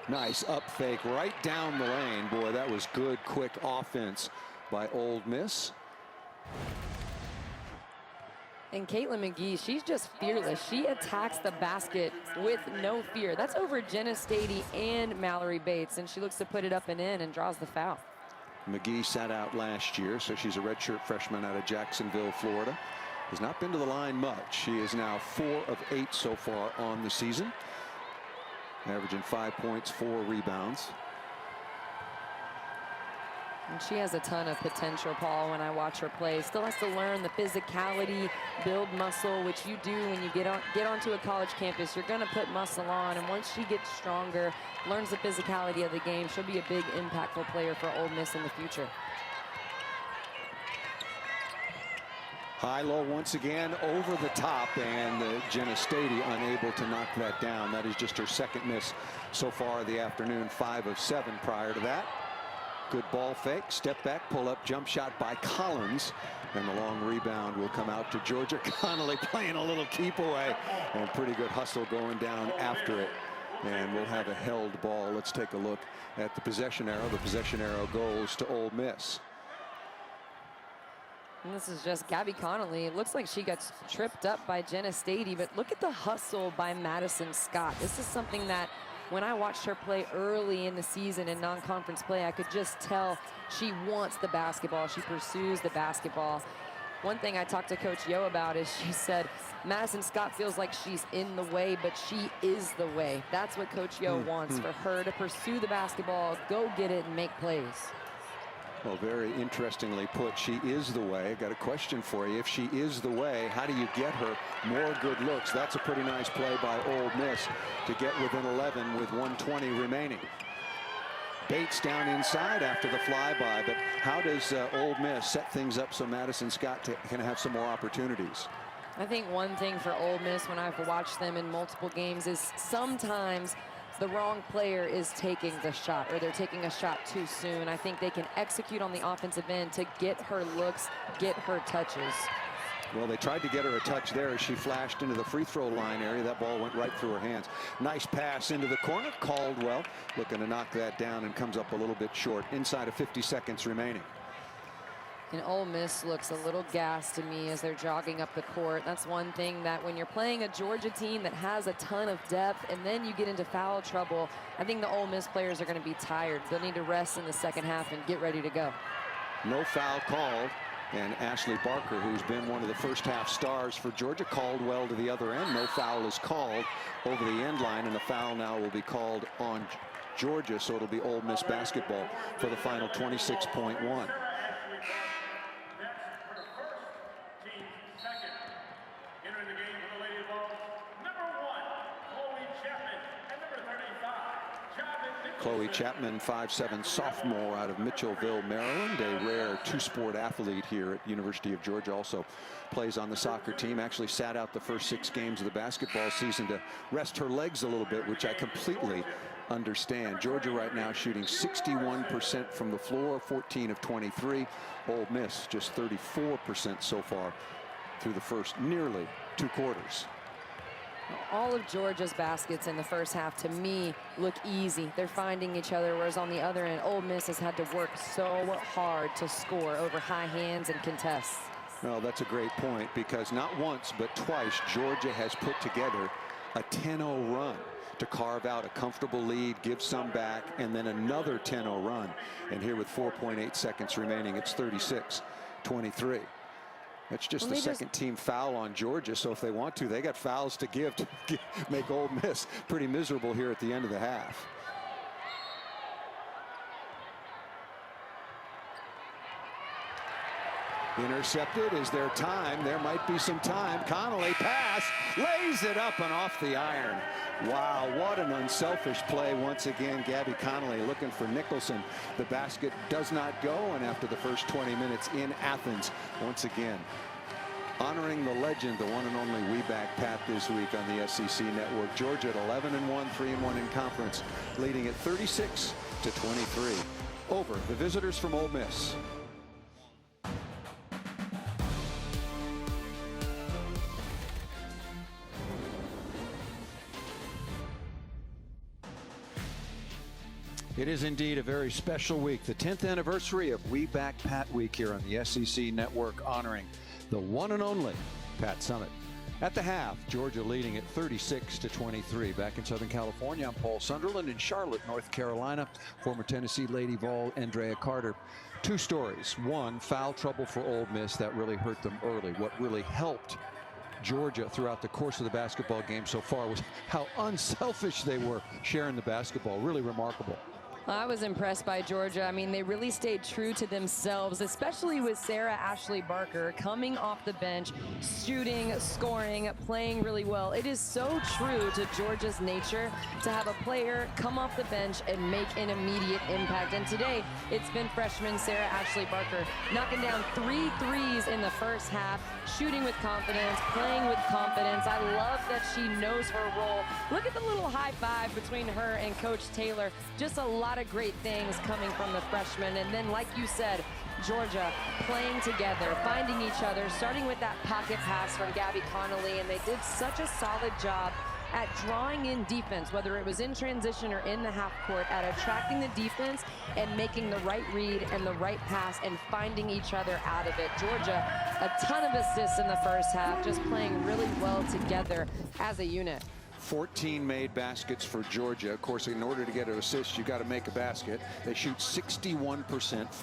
Nice up fake right down the lane. Boy, that was good, quick offense by Ole Miss. And Caitlin McGee, she's just fearless. She attacks the basket with no fear. That's over Jenna Stady and Mallory Bates, and she looks to put it up and in and draws the foul. McGee sat out last year, so she's a redshirt freshman out of Jacksonville, Florida. Has not been to the line much. She is now 4 of 8 so far on the season, averaging 5 points, 4 rebounds. And she has a ton of potential, Paul, when I watch her play. Still has to learn the physicality, build muscle, which you do when you get onto a college campus. You're going to put muscle on, and once she gets stronger, learns the physicality of the game, she'll be a big, impactful player for Ole Miss in the future. High-low once again over the top, and Jenna Stady unable to knock that down. That is just her second miss so far of the afternoon, 5 of 7 prior to that. Good ball fake, step back, pull up, jump shot by Collins, and the long rebound will come out to Georgia. Connolly playing a little keep away, and pretty good hustle going down after it. And we'll have a held ball. Let's take a look at the possession arrow. The possession arrow goes to Ole Miss. And this is just Gabby Connolly. It looks like she gets tripped up by Jenna Stady, but look at the hustle by Madison Scott. This is something that when I watched her play early in the season in non-conference play, I could just tell she wants the basketball. She pursues the basketball. One thing I talked to Coach Yo about is she said Madison Scott feels like she's in the way, but she is the way. That's what Coach Yo wants, for her to pursue the basketball, go get it, and make plays. Well, very interestingly put, she is the way. Got a question for you. If she is the way, how do you get her more good looks? That's a pretty nice play by Ole Miss to get within 11 with 1:20 remaining. Bates down inside after the flyby, but how does Ole Miss set things up so Madison Scott can have some more opportunities? I think one thing for Ole Miss when I've watched them in multiple games is sometimes the wrong player is taking the shot, or they're taking a shot too soon. I think they can execute on the offensive end to get her looks, get her touches. Well, they tried to get her a touch there as she flashed into the free throw line area. That ball went right through her hands. Nice pass into the corner. Caldwell looking to knock that down and comes up a little bit short. Inside of 50 seconds remaining. And Ole Miss looks a little gassed to me as they're jogging up the court. That's one thing that when you're playing a Georgia team that has a ton of depth and then you get into foul trouble, I think the Ole Miss players are going to be tired. They'll need to rest in the second half and get ready to go. No foul called. And Ashley Barker, who's been one of the first half stars for Georgia, called well to the other end. No foul is called over the end line, and the foul now will be called on Georgia, so it'll be Ole Miss basketball for the final 26.1. Chloe Chapman, 5'7" sophomore out of Mitchellville, Maryland, a rare two-sport athlete here at University of Georgia. Also plays on the soccer team. Actually sat out the first 6 games of the basketball season to rest her legs a little bit, which I completely understand. Georgia right now shooting 61% from the floor, 14 of 23. Ole Miss just 34% so far through the first nearly 2 quarters. All of Georgia's baskets in the first half, to me, look easy. They're finding each other, whereas on the other end, Ole Miss has had to work so hard to score over high hands and contests. Well, that's a great point, because not once but twice Georgia has put together a 10-0 run to carve out a comfortable lead, give some back, and then another 10-0 run. And here with 4.8 seconds remaining, it's 36-23. That's just the second team foul on Georgia, so if they want to, they got fouls to give to make Ole Miss pretty miserable here at the end of the half. Intercepted. Is there time? There might be some time. Connolly pass, lays it up and off the iron. Wow, what an unselfish play once again. Gabby Connolly looking for Nicholson. The basket does not go, and after the first 20 minutes in Athens, once again, honoring the legend, the one and only Weeback Pat this week on the SEC Network. Georgia at 11-1, 3-1 in conference, leading at 36-23 over the visitors from Ole Miss. It is indeed a very special week, the 10th anniversary of We Back Pat Week here on the SEC Network, honoring the one and only Pat Summitt. At the half, Georgia leading at 36-23. Back in Southern California, I'm Paul Sunderland. In Charlotte, North Carolina, former Tennessee Lady Vol Andrea Carter. 2 stories. One, foul trouble for Ole Miss. That really hurt them early. What really helped Georgia throughout the course of the basketball game so far was how unselfish they were sharing the basketball. Really remarkable. I was impressed by Georgia. I mean, they really stayed true to themselves, especially with Sarah Ashley Barker coming off the bench, shooting, scoring, playing really well. It is so true to Georgia's nature to have a player come off the bench and make an immediate impact. And today, it's been freshman Sarah Ashley Barker knocking down 3 threes in the first half, shooting with confidence, playing with confidence. I love that she knows her role. Look at the little high five between her and Coach Taylor. Just a lot of great things coming from the freshmen. And then, like you said, Georgia playing together, finding each other, starting with that pocket pass from Gabby Connolly, and they did such a solid job at drawing in defense, whether it was in transition or in the half court, at attracting the defense and making the right read and the right pass and finding each other out of it. Georgia, a ton of assists in the first half, just playing really well together as a unit. 14 made baskets for Georgia. Of course, in order to get an assist, you got to make a basket. They shoot 61%,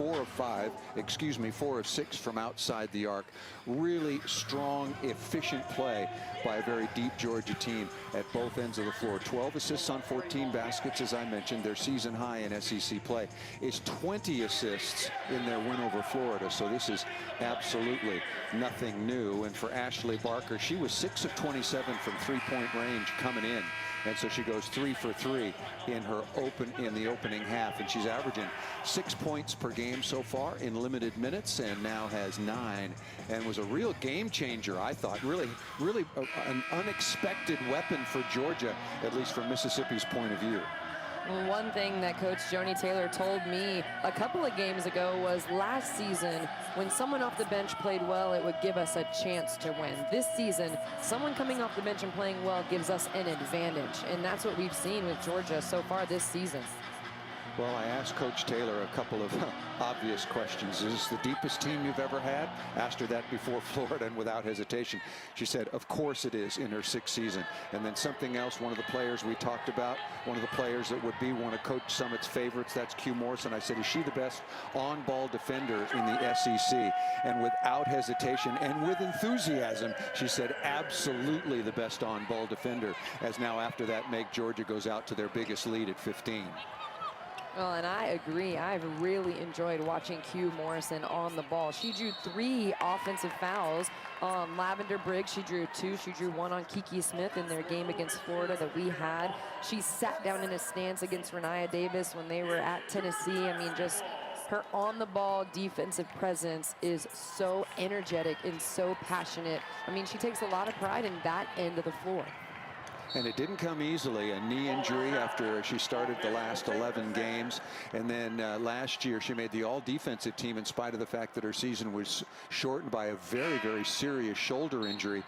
4 of 6 from outside the arc. Really strong, efficient play by a very deep Georgia team at both ends of the floor. 12 assists on 14 baskets, as I mentioned. Their season high in SEC play is 20 assists in their win over Florida. So this is absolutely nothing new. And for Ashley Barker, she was 6 of 27 from three-point range coming in, and so she goes 3 for 3 in the opening half, and she's averaging 6 points per game so far in limited minutes, and now has 9, and was a real game changer. I thought really an unexpected weapon for Georgia, at least from Mississippi's point of view. One thing that Coach Joni Taylor told me a couple of games ago was last season, when someone off the bench played well, it would give us a chance to win. This season, someone coming off the bench and playing well gives us an advantage, and that's what we've seen with Georgia so far this season. Well, I asked Coach Taylor a couple of obvious questions. Is this the deepest team you've ever had? Asked her that before Florida, and without hesitation, she said, of course it is, in her 6th season. And then something else, one of the players we talked about, one of the players that would be one of Coach Summitt's favorites, that's Q Morrison. I said, is she the best on-ball defender in the SEC? And without hesitation and with enthusiasm, she said, absolutely the best on-ball defender, as now after that make Georgia goes out to their biggest lead at 15. Well, and I agree. I've really enjoyed watching Q Morrison on the ball. She drew 3 offensive fouls on Lavender Briggs. She drew 2. She drew 1 on Kiki Smith in their game against Florida that we had. She sat down in a stance against Renaya Davis when they were at Tennessee. I mean, just her on-the-ball defensive presence is so energetic and so passionate. I mean, she takes a lot of pride in that end of the floor. And it didn't come easily. A knee injury after she started the last 11 games. And then last year she made the all-defensive team in spite of the fact that her season was shortened by a very, very serious shoulder injury.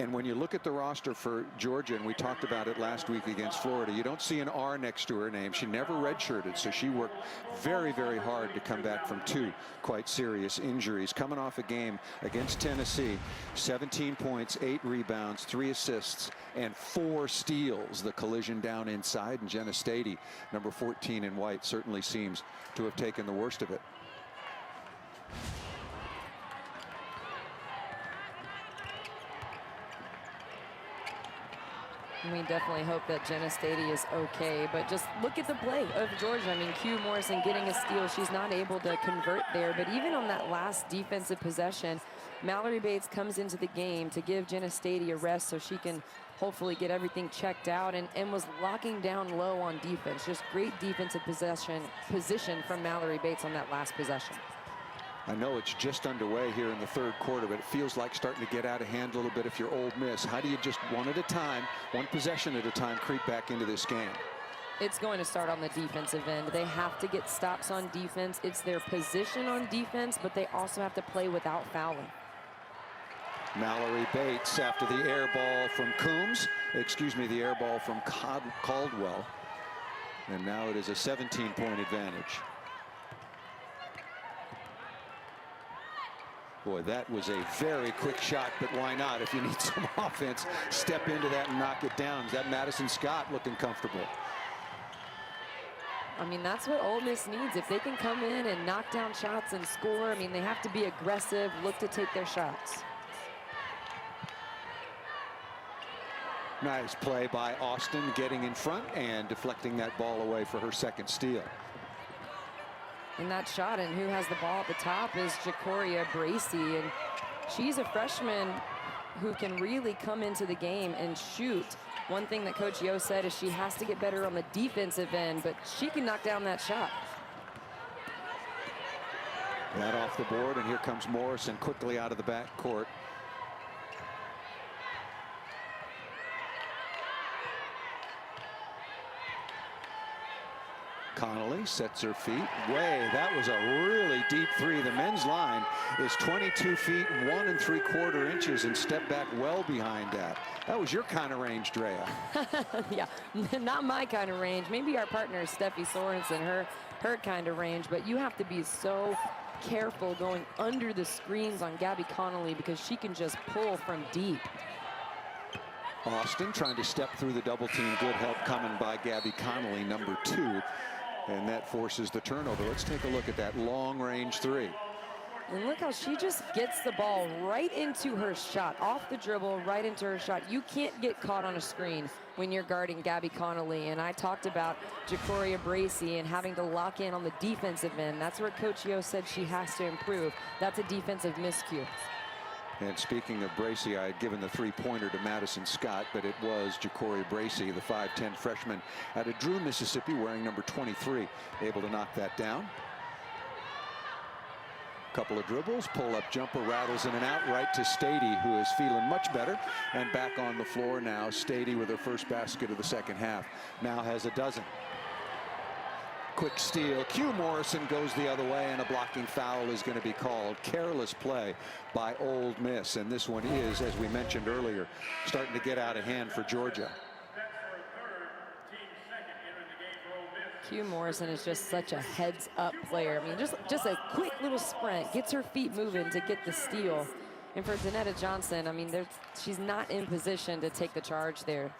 And when you look at the roster for Georgia, and we talked about it last week against Florida, you don't see an R next to her name. She never redshirted, so she worked very, very hard to come back from 2 quite serious injuries. Coming off a game against Tennessee, 17 points, 8 rebounds, 3 assists, and 4 steals. The collision down inside, and Jenna Stady, number 14 in white, certainly seems to have taken the worst of it. We definitely hope that Jenna Stady is okay, but just look at the play of Georgia. I mean, Q Morrison getting a steal. She's not able to convert there, but even on that last defensive possession, Mallory Bates comes into the game to give Jenna Stady a rest so she can hopefully get everything checked out, and was locking down low on defense. Just great defensive position from Mallory Bates on that last possession. I know it's just underway here in the 3rd quarter, but it feels like starting to get out of hand a little bit if you're Ole Miss. How do you just one at a time, one possession at a time, creep back into this game? It's going to start on the defensive end. They have to get stops on defense. It's their position on defense, but they also have to play without fouling. Mallory Bates after the air ball from the air ball from Caldwell. And now it is a 17-point advantage. Boy, that was a very quick shot, but why not? If you need some offense, step into that and knock it down. Is that Madison Scott looking comfortable? I mean, that's what Ole Miss needs. If they can come in and knock down shots and score, I mean, they have to be aggressive, look to take their shots. Nice play by Austin, getting in front and deflecting that ball away for her 2nd steal. in that shot. And who has the ball at the top is Jacoria Bracey. And she's a freshman who can really come into the game and shoot. One thing that Coach Yo said is she has to get better on the defensive end, but she can knock down that shot. That off the board, and here comes Morrison quickly out of the back court. Connolly sets her feet. That was a really deep three. The men's line is 22 feet 1 3/4 inches and step back well behind that. That was your kind of range, Drea. Yeah, not my kind of range. Maybe our partner Steffi Sorensen, her kind of range, but you have to be so careful going under the screens on Gabby Connolly because she can just pull from deep. Austin trying to step through the double team. Good help coming by Gabby Connolly, number 2. And that forces the turnover. Let's take a look at that long range three. And look how she just gets the ball right into her shot, off the dribble, right into her shot. You can't get caught on a screen when you're guarding Gabby Connolly. And I talked about Jacoria Bracey and having to lock in on the defensive end. That's where Coach Yo said she has to improve. That's a defensive miscue. And speaking of Bracey, I had given the three-pointer to Madison Scott, but it was Jacoria Bracey, the 5'10" freshman out of Drew, Mississippi, wearing number 23, able to knock that down. Couple of dribbles, pull-up jumper, rattles in and out, right to Stady, who is feeling much better. And back on the floor now, Stady with her first basket of the second half. Now has a dozen. Quick steal. Q Morrison goes the other way, and a blocking foul is going to be called. Careless play by Ole Miss, and this one is, as we mentioned earlier, starting to get out of hand for Georgia. Q Morrison is just such a heads-up player. I mean, just a quick little sprint, gets her feet moving to get the steal. And for Danetta Johnson, I mean, she's not in position to take the charge there.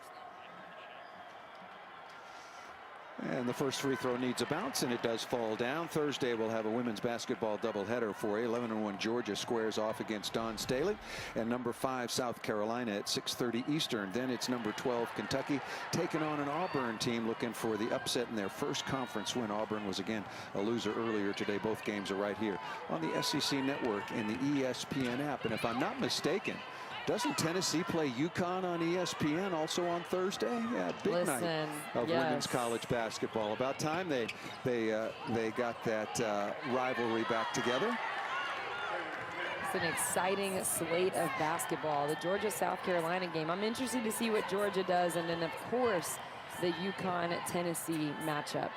And the first free throw needs a bounce, and it does fall down. Thursday we'll have a women's basketball doubleheader for you. 11-1 Georgia squares off against Don Staley, and number 5 South Carolina at 6:30 Eastern. Then it's number 12 Kentucky taking on an Auburn team looking for the upset in their first conference win. Auburn was again a loser earlier today. Both games are right here on the SEC Network and the ESPN app. And if I'm not mistaken, doesn't Tennessee play UConn on ESPN also on Thursday? Yeah, big night of women's college basketball. About time they got that rivalry back together. It's an exciting slate of basketball. The Georgia-South Carolina game. I'm interested to see what Georgia does, and then of course the UConn-Tennessee matchup.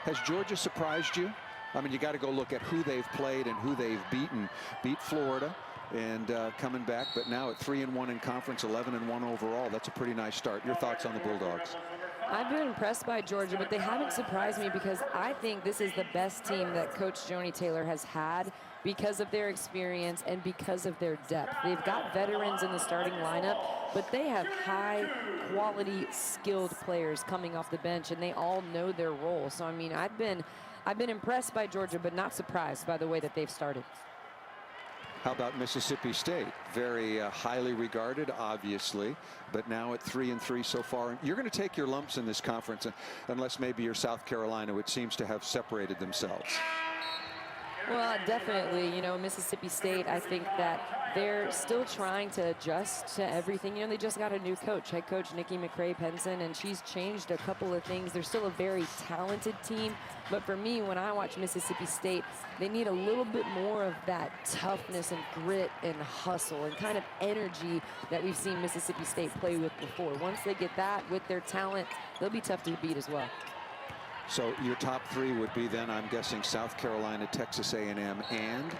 Has Georgia surprised you? I mean, you got to go look at who they've played and who they've beaten. Beat Florida. And coming back, but now at 3-1 in conference, 11-1 overall. That's a pretty nice start. Your thoughts on the Bulldogs? I've been impressed by Georgia, but they haven't surprised me because I think this is the best team that Coach Joni Taylor has had because of their experience and because of their depth. They've got veterans in the starting lineup, but they have high-quality, skilled players coming off the bench, and they all know their role. So, I mean, I've been impressed by Georgia, but not surprised by the way that they've started. How about Mississippi State? Very highly regarded, obviously, but now at 3-3 so far. You're going to take your lumps in this conference, unless maybe you're South Carolina, which seems to have separated themselves. Well, definitely, you know, Mississippi State, I think that they're still trying to adjust to everything. You know, they just got a new coach, head coach Nikki McRae-Penson, and she's changed a couple of things. They're still a very talented team, but for me, when I watch Mississippi State, they need a little bit more of that toughness and grit and hustle and kind of energy that we've seen Mississippi State play with before. Once they get that with their talent, they'll be tough to beat as well. So your top 3 would be then, I'm guessing, South Carolina, Texas A&M, and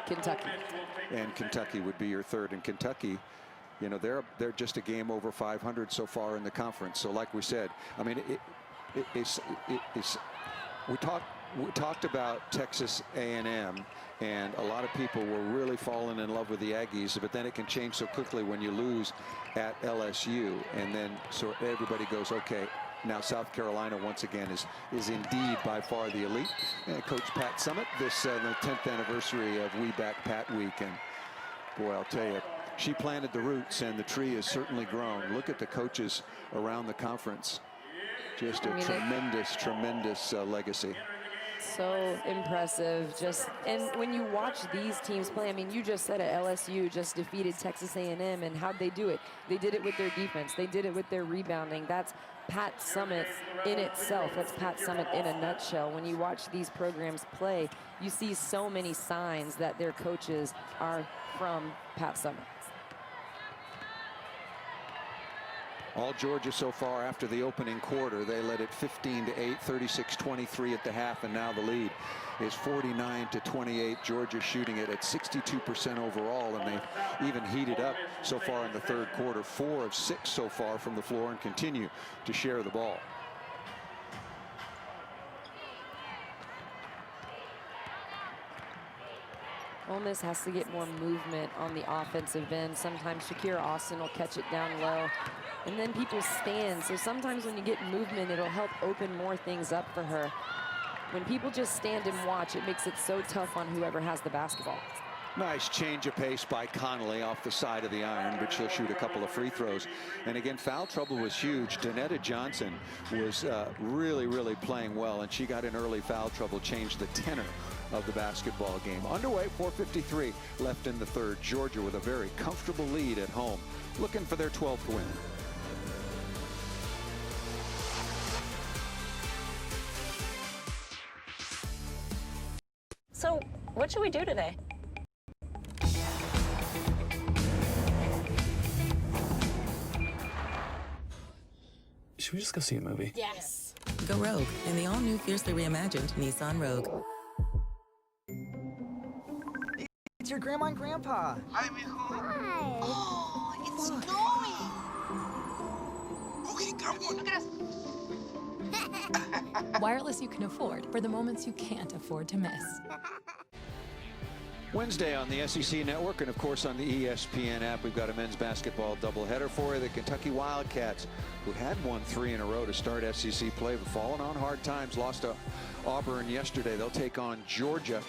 Kentucky. And Kentucky would be your third. And Kentucky, you know, they're just a game over 500 so far in the conference. So like we said, I mean, we talked about Texas A&M, and a lot of people were really falling in love with the Aggies, but then it can change so quickly when you lose at LSU, and then so everybody goes, okay, now South Carolina once again is indeed by far the elite. And Coach Pat Summitt, this the 10th anniversary of We Back Pat Week, and boy, I'll tell you, she planted the tree, and the tree has certainly grown. Look at the coaches around the conference. Just a tremendous legacy. So impressive. And when you watch these teams play, I mean, you just said it, LSU just defeated Texas A&M, and how'd they do it? They did it with their defense. They did it with their rebounding. That's Pat Summitt in itself. That's Pat Summitt in a nutshell. When you watch these programs play, you see so many signs that their coaches are from Pat Summitt. All Georgia so far after the opening quarter. They led it 15-8, 36-23 at the half, and now the lead is 49-28. Georgia shooting it at 62% overall, and they've even heated up so far in the third quarter. 4 of 6 so far from the floor and continue to share the ball. Ole Miss has to get more movement on the offensive end. Sometimes Shakira Austin will catch it down low, and then people stand. So sometimes when you get movement, it'll help open more things up for her. When people just stand and watch, it makes it so tough on whoever has the basketball. Nice change of pace by Connolly off the side of the iron, but she'll shoot a couple of free throws. And again, foul trouble was huge. Donetta Johnson was really playing well, and she got in early foul trouble, changed the tenor of the basketball game. Underway, 4:53 left in the third. Georgia with a very comfortable lead at home, looking for their 12th win. So, what should we do today? Should we just go see a movie? Yes. Go Rogue in the all-new fiercely reimagined Nissan Rogue. It's your grandma and grandpa. Hi, mijo. Hi. Oh, it's snowing. Okay, come on. Wireless you can afford for the moments you can't afford to miss. Wednesday on the SEC Network and, of course, on the ESPN app, we've got a men's basketball doubleheader for you. The Kentucky Wildcats, who had won 3 in a row to start SEC play, but fallen on hard times, lost to Auburn yesterday. They'll take on Georgia.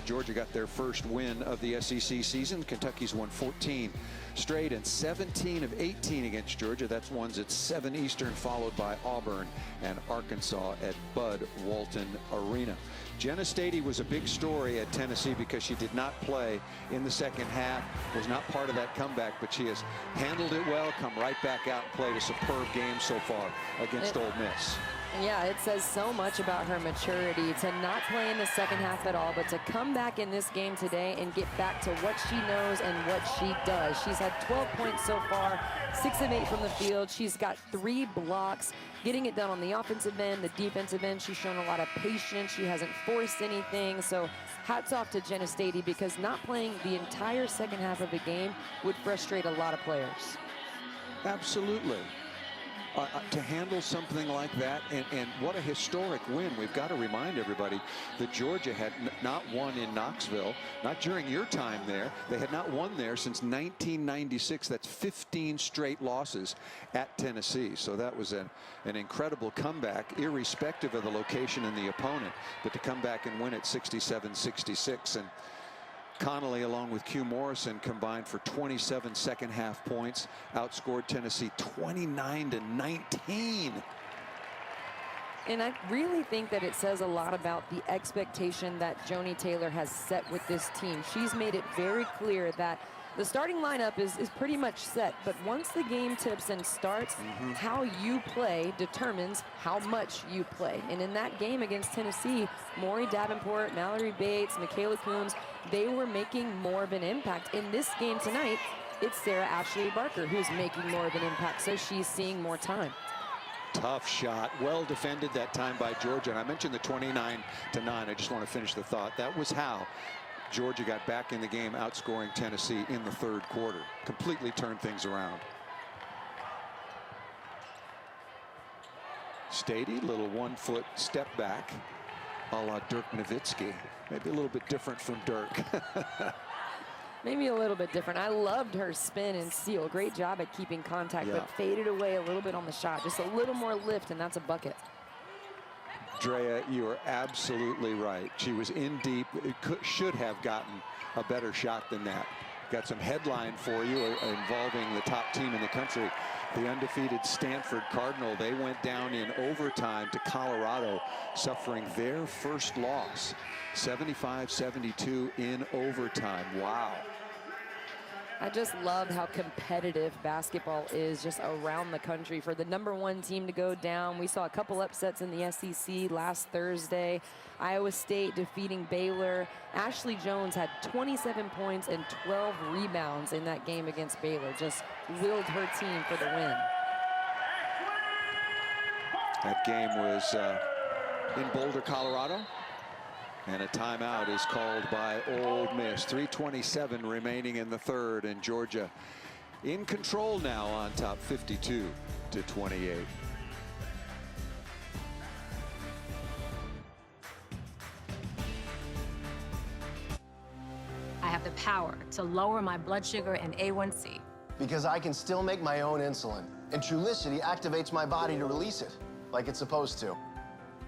Georgia got their first win of the SEC season. Kentucky's won 14 straight and 17 of 18 against Georgia. That's ones at 7 Eastern, followed by Auburn and Arkansas at Bud Walton Arena. Jenna Stady was a big story at Tennessee because she did not play in the second half, was not part of that comeback, but she has handled it well, come right back out and played a superb game so far against Ole Miss. Yeah, it says so much about her maturity to not play in the second half at all, but to come back in this game today and get back to what she knows and what she does. She's had 12 points so far, 6 of 8 from the field. She's got 3 blocks, getting it done on the offensive end, the defensive end. She's shown a lot of patience. She hasn't forced anything. So hats off to Jenna Stady, because not playing the entire second half of the game would frustrate a lot of players. Absolutely. To handle something like that, and what a historic win. We've got to remind everybody that Georgia had not won in Knoxville, not during your time there. They had not won there since 1996. That's 15 straight losses at Tennessee. So that was an incredible comeback, irrespective of the location and the opponent. But to come back and win at 67-66, and Connolly, along with Q Morrison, combined for 27 second half points, outscored Tennessee 29-19. And I really think that it says a lot about the expectation that Joni Taylor has set with this team. She's made it very clear that the starting lineup is pretty much set, but once the game tips and starts, how you play determines how much you play. And in that game against Tennessee, Maury Davenport, Mallory Bates, Michaela Coombs, they were making more of an impact. In this game tonight, it's Sarah Ashley Barker who's making more of an impact, so she's seeing more time. Tough shot, well defended that time by Georgia. And I mentioned the 29-9. I just want to finish the thought. That was how Georgia got back in the game, outscoring Tennessee in the third quarter. Completely turned things around. Stady, little 1-foot step back, a la Dirk Nowitzki. Maybe a little bit different from Dirk. Maybe a little bit different. I loved her spin and seal. Great job at keeping contact, Yeah. but faded away a little bit on the shot. Just a little more lift, and that's a bucket. Drea, you are absolutely right. She was in deep. Should have gotten a better shot than that. Got some headline for you involving the top team in the country. The undefeated Stanford Cardinal, they went down in overtime to Colorado, suffering their first loss, 75-72 in overtime. Wow. I just love how competitive basketball is just around the country. For the #1 team to go down, we saw a couple upsets in the SEC last Thursday. Iowa State defeating Baylor. Ashley Jones had 27 points and 12 rebounds in that game against Baylor. Just willed her team for the win. That game was in Boulder, Colorado. And a timeout is called by Ole Miss. 3:27 remaining in the third, and Georgia in control now on top, 52-28. I have the power to lower my blood sugar and A1C. Because I can still make my own insulin, and Trulicity activates my body to release it, like it's supposed to.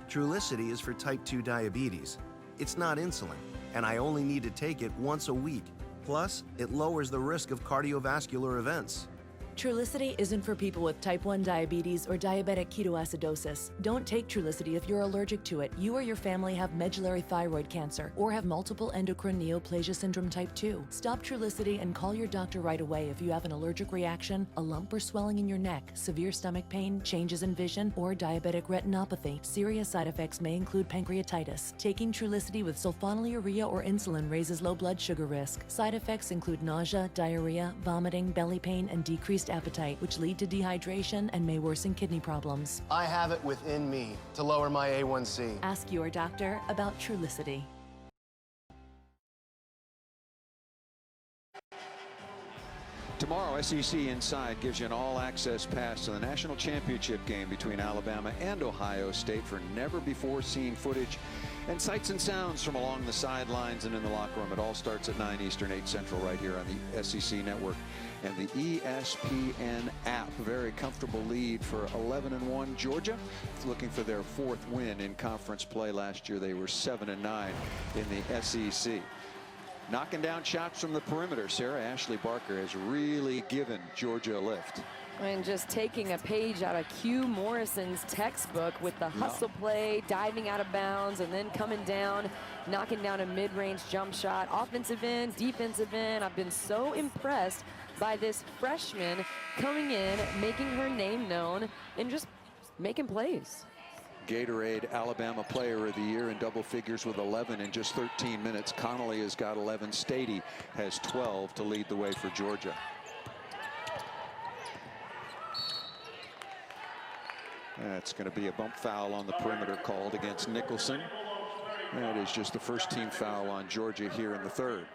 Trulicity is for type 2 diabetes. It's not insulin, and I only need to take it once a week. Plus, it lowers the risk of cardiovascular events. Trulicity isn't for people with type 1 diabetes or diabetic ketoacidosis. Don't take Trulicity if you're allergic to it. You or your family have medullary thyroid cancer or have multiple endocrine neoplasia syndrome type 2. Stop Trulicity and call your doctor right away if you have an allergic reaction, a lump or swelling in your neck, severe stomach pain, changes in vision, or diabetic retinopathy. Serious side effects may include pancreatitis. Taking Trulicity with sulfonylurea or insulin raises low blood sugar risk. Side effects include nausea, diarrhea, vomiting, belly pain, and decreased appetite, which lead to dehydration and may worsen kidney problems. I have it within me to lower my A1C. Ask your doctor about Trulicity. Tomorrow, SEC Inside gives you an all-access pass to the national championship game between Alabama and Ohio State for never-before-seen footage and sights and sounds from along the sidelines and in the locker room. It all starts at 9 Eastern, 8 Central, right here on the SEC Network and the ESPN app. Very comfortable lead for 11-1 Georgia, looking for their 4th win in conference play. Last year they were 7-9 in the SEC. Knocking down shots from the perimeter, Sarah Ashley Barker has really given Georgia a lift. And just taking a page out of Q Morrison's textbook with the hustle play, diving out of bounds, and then coming down, knocking down a mid-range jump shot, offensive end, defensive end. I've been so impressed by this freshman coming in, making her name known, and just making plays. Gatorade Alabama Player of the Year in double figures with 11 in just 13 minutes. Connolly has got 11. Stady has 12 to lead the way for Georgia. That's going to be a bump foul on the perimeter called against Nicholson. That is just the first team foul on Georgia here in the third.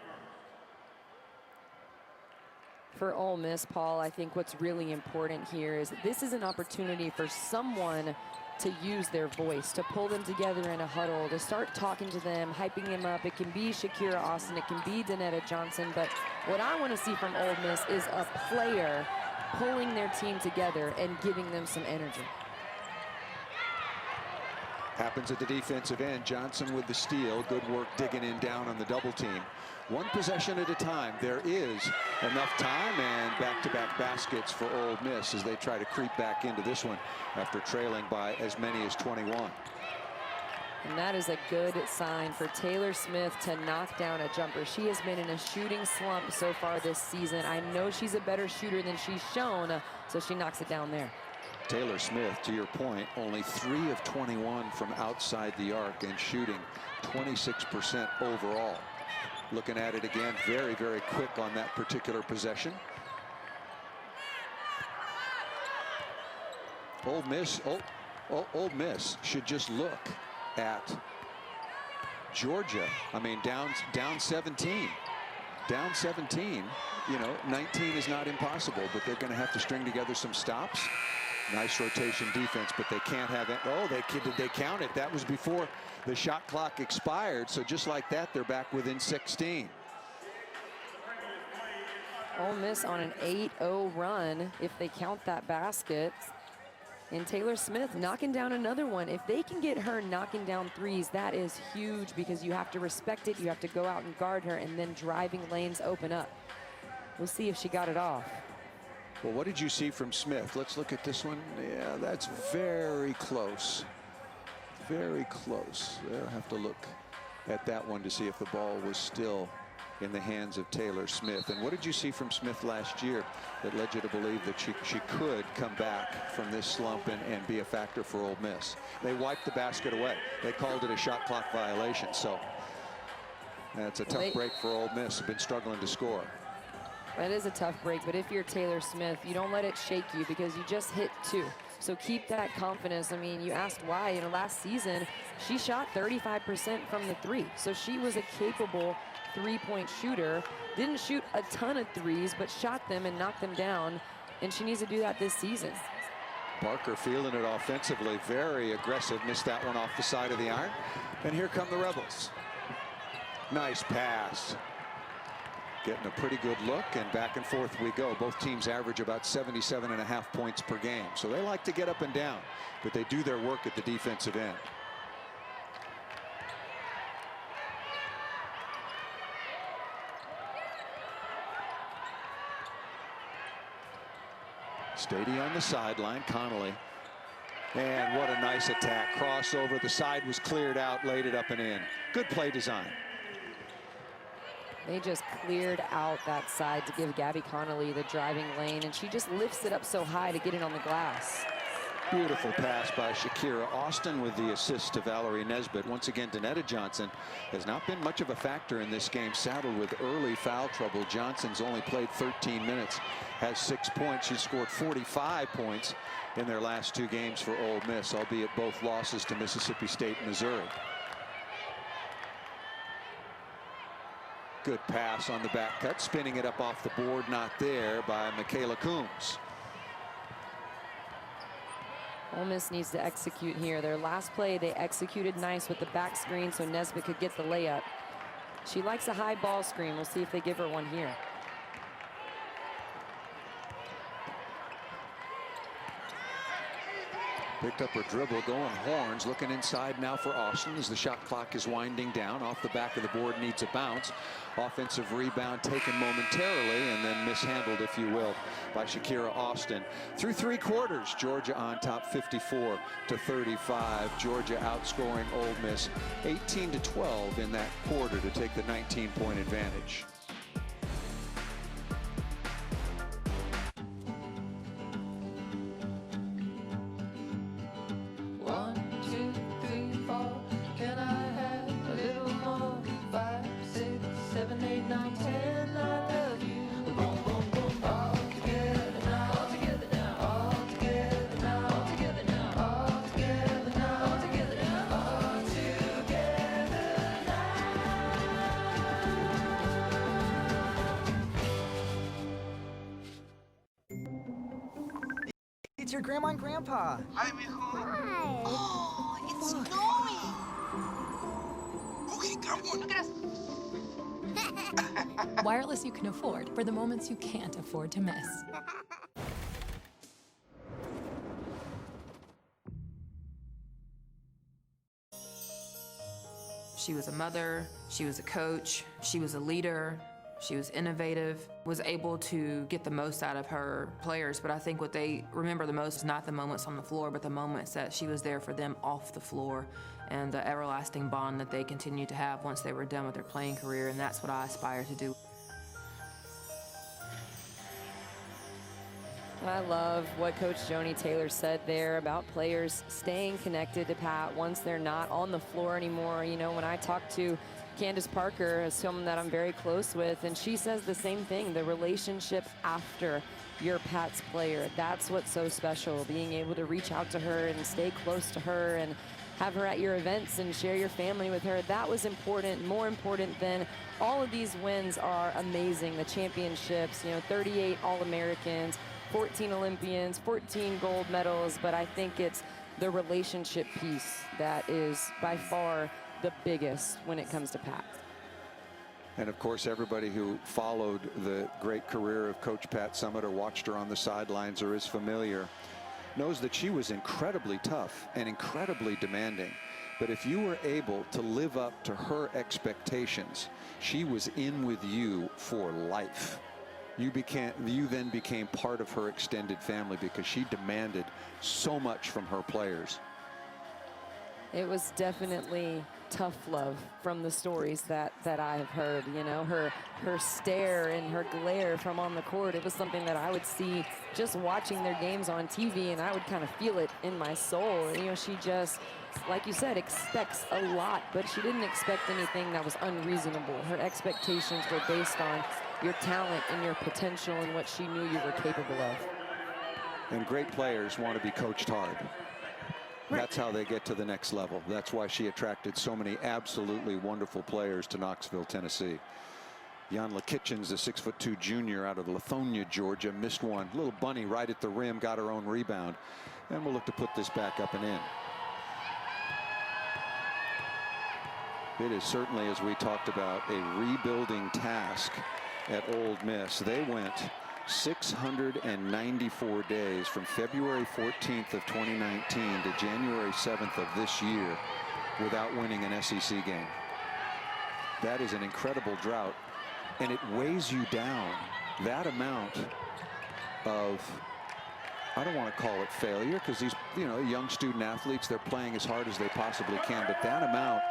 For Ole Miss, Paul, I think what's really important here is that this is an opportunity for someone to use their voice, to pull them together in a huddle, to start talking to them, hyping them up. It can be Shakira Austin, it can be Danetta Johnson, but what I want to see from Ole Miss is a player pulling their team together and giving them some energy. Happens at the defensive end. Johnson with the steal. Good work digging in down on the double team. One possession at a time. There is enough time, and back-to-back baskets for Ole Miss as they try to creep back into this one after trailing by as many as 21. And that is a good sign for Taylor Smith to knock down a jumper. She has been in a shooting slump so far this season. I know she's a better shooter than she's shown, so she knocks it down there. Taylor Smith, to your point, only 3 of 21 from outside the arc and shooting 26% overall. Looking at it again, very, very quick on that particular possession. Ole Miss should just look at Georgia. I mean, down 17. Down 17, you know, 19 is not impossible, but they're going to have to string together some stops. Nice rotation defense, but they can't have it. Oh, did they count it? That was before the shot clock expired. So just like that, they're back within 16. Ole Miss on an 8-0 run, if they count that basket. And Taylor Smith knocking down another one. If they can get her knocking down threes, that is huge because you have to respect it. You have to go out and guard her, and then driving lanes open up. We'll see if she got it off. Well, what did you see from Smith? Let's look at this one. Yeah, that's very close. Very close. They'll have to look at that one to see if the ball was still in the hands of Taylor Smith. And what did you see from Smith last year that led you to believe that she could come back from this slump and be a factor for Ole Miss? They wiped the basket away. They called it a shot clock violation. So that's a tough break for Ole Miss. They've been struggling to score. That is a tough break, but if you're Taylor Smith, you don't let it shake you because you just hit 2. So keep that confidence. I mean, you asked why. You know, last season, she shot 35% from the 3. So she was a capable 3-point shooter. Didn't shoot a ton of 3s, but shot them and knocked them down. And she needs to do that this season. Barker feeling it offensively. Very aggressive. Missed that one off the side of the iron. And here come the Rebels. Nice pass. Getting a pretty good look, and back and forth we go. Both teams average about 77.5 points per game. So they like to get up and down, but they do their work at the defensive end. Stady on the sideline, Connolly. And what a nice attack. Crossover, the side was cleared out, laid it up and in. Good play design. They just cleared out that side to give Gabby Connolly the driving lane, and she just lifts it up so high to get it on the glass. Beautiful pass by Shakira Austin with the assist to Valerie Nesbitt. Once again, Danetta Johnson has not been much of a factor in this game, saddled with early foul trouble. Johnson's only played 13 minutes, has 6 points. She scored 45 points in their last 2 games for Ole Miss, albeit both losses to Mississippi State and Missouri. Good pass on the back cut, spinning it up off the board, not there by Michaela Coombs. Ole Miss needs to execute here. Their last play, they executed nice with the back screen so Nesbitt could get the layup. She likes a high ball screen. We'll see if they give her one here. Picked up her dribble, going horns, looking inside now for Austin as the shot clock is winding down. Off the back of the board, needs a bounce. Offensive rebound taken momentarily and then mishandled, if you will, by Shakira Austin. Through 3 quarters, Georgia on top 54-35. Georgia outscoring Ole Miss 18-12 in that quarter to take the 19-point advantage. It's your grandma and grandpa. Hi, mijo. Hi. Oh, it's snowing. Okay, come on. Look at us. Wireless you can afford for the moments you can't afford to miss. She was a mother, she was a coach, she was a leader, she was innovative, was able to get the most out of her players. But I think what they remember the most is not the moments on the floor, but the moments that she was there for them off the floor, and the everlasting bond that they continued to have once they were done with their playing career, and that's what I aspire to do. I love what Coach Joni Taylor said there about players staying connected to Pat once they're not on the floor anymore. You know, when I talk to Candace Parker, someone that I'm very close with, and she says the same thing, the relationship after you're Pat's player. That's what's so special, being able to reach out to her and stay close to her and have her at your events and share your family with her. That was important, more important than all of these wins are amazing. The championships, you know, 38 All-Americans, 14 Olympians, 14 gold medals, but I think it's the relationship piece that is by far the biggest when it comes to Pat. And of course, everybody who followed the great career of Coach Pat Summitt or watched her on the sidelines or is familiar knows that she was incredibly tough and incredibly demanding. But if you were able to live up to her expectations, she was in with you for life. you then became part of her extended family because she demanded so much from her players. It was definitely tough love from the stories that I've heard. You know, her stare and her glare from on the court, it was something that I would see just watching their games on TV, and I would kind of feel it in my soul. You know, she just, like you said, expects a lot, but she didn't expect anything that was unreasonable. Her expectations were based on your talent and your potential and what she knew you were capable of. And great players want to be coached hard. That's how they get to the next level. That's why she attracted so many absolutely wonderful players to Knoxville, Tennessee. Yanla Kitchens, the 6'2" junior out of Lithonia, Georgia, missed one. Little bunny right at the rim, got her own rebound. And we'll look to put this back up and in. It is certainly, as we talked about, a rebuilding task at Ole Miss. They went 694 days from February 14th of 2019 to January 7th of this year without winning an SEC game. That is an incredible drought, and it weighs you down. That amount of, I don't want to call it failure, because these, you know, young student athletes, they're playing as hard as they possibly can, but that amount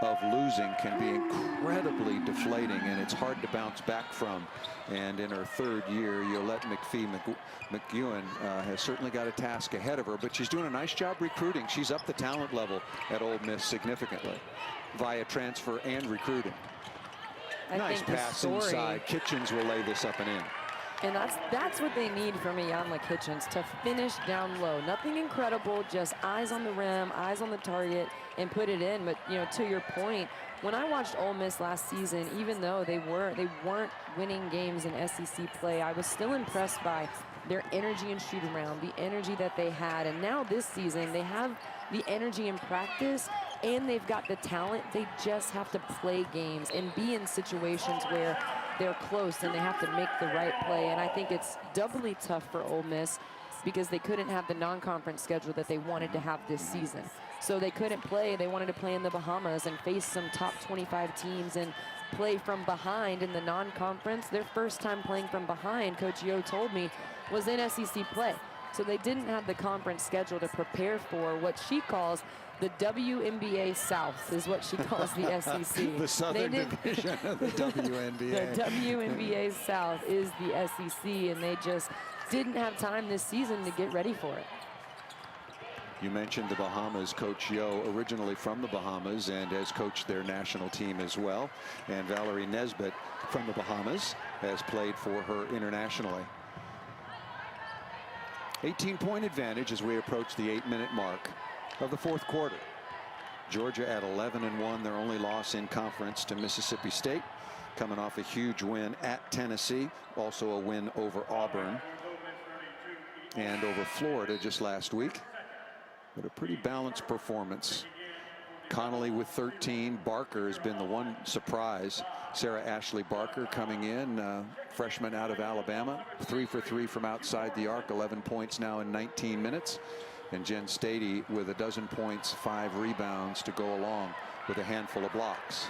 of losing can be incredibly deflating, and it's hard to bounce back from. And in her third year, Yolette McEwen has certainly got a task ahead of her, but she's doing a nice job recruiting. She's up the talent level at Ole Miss significantly via transfer and recruiting. Nice pass inside. Kitchens will lay this up and in. And that's what they need from Yanla Kitchens, to finish down low. Nothing incredible, just eyes on the rim, eyes on the target, and put it in. But, you know, to your point, when I watched Ole Miss last season, even though they weren't winning games in SEC play, I was still impressed by their energy in shoot around, the energy that they had. And now this season, they have the energy in practice, and they've got the talent. They just have to play games and be in situations where they're close and they have to make the right play. And I think it's doubly tough for Ole Miss because they couldn't have the non-conference schedule that they wanted to have this season. So they couldn't play. They wanted to play in the Bahamas and face some top 25 teams and play from behind in the non-conference. Their first time playing from behind, Coach Yo told me, was in SEC play. So they didn't have the conference schedule to prepare for what she calls the WNBA South, is what she calls the SEC. The Southern Division of the WNBA. The WNBA South is the SEC, and they just didn't have time this season to get ready for it. You mentioned the Bahamas. Coach Yo, originally from the Bahamas, and has coached their national team as well. And Valerie Nesbitt from the Bahamas has played for her internationally. 18-point advantage as we approach the 8-minute mark of the fourth quarter. Georgia at 11-1, their only loss in conference to Mississippi State, coming off a huge win at Tennessee, also a win over Auburn and over Florida just last week. But a pretty balanced performance. Connolly with 13. Barker has been the one surprise. Sarah Ashley Barker coming in, freshman out of Alabama, 3 for 3 from outside the arc, 11 points now in 19 minutes. And Jen Stady with 12 points, 5 rebounds to go along with a handful of blocks.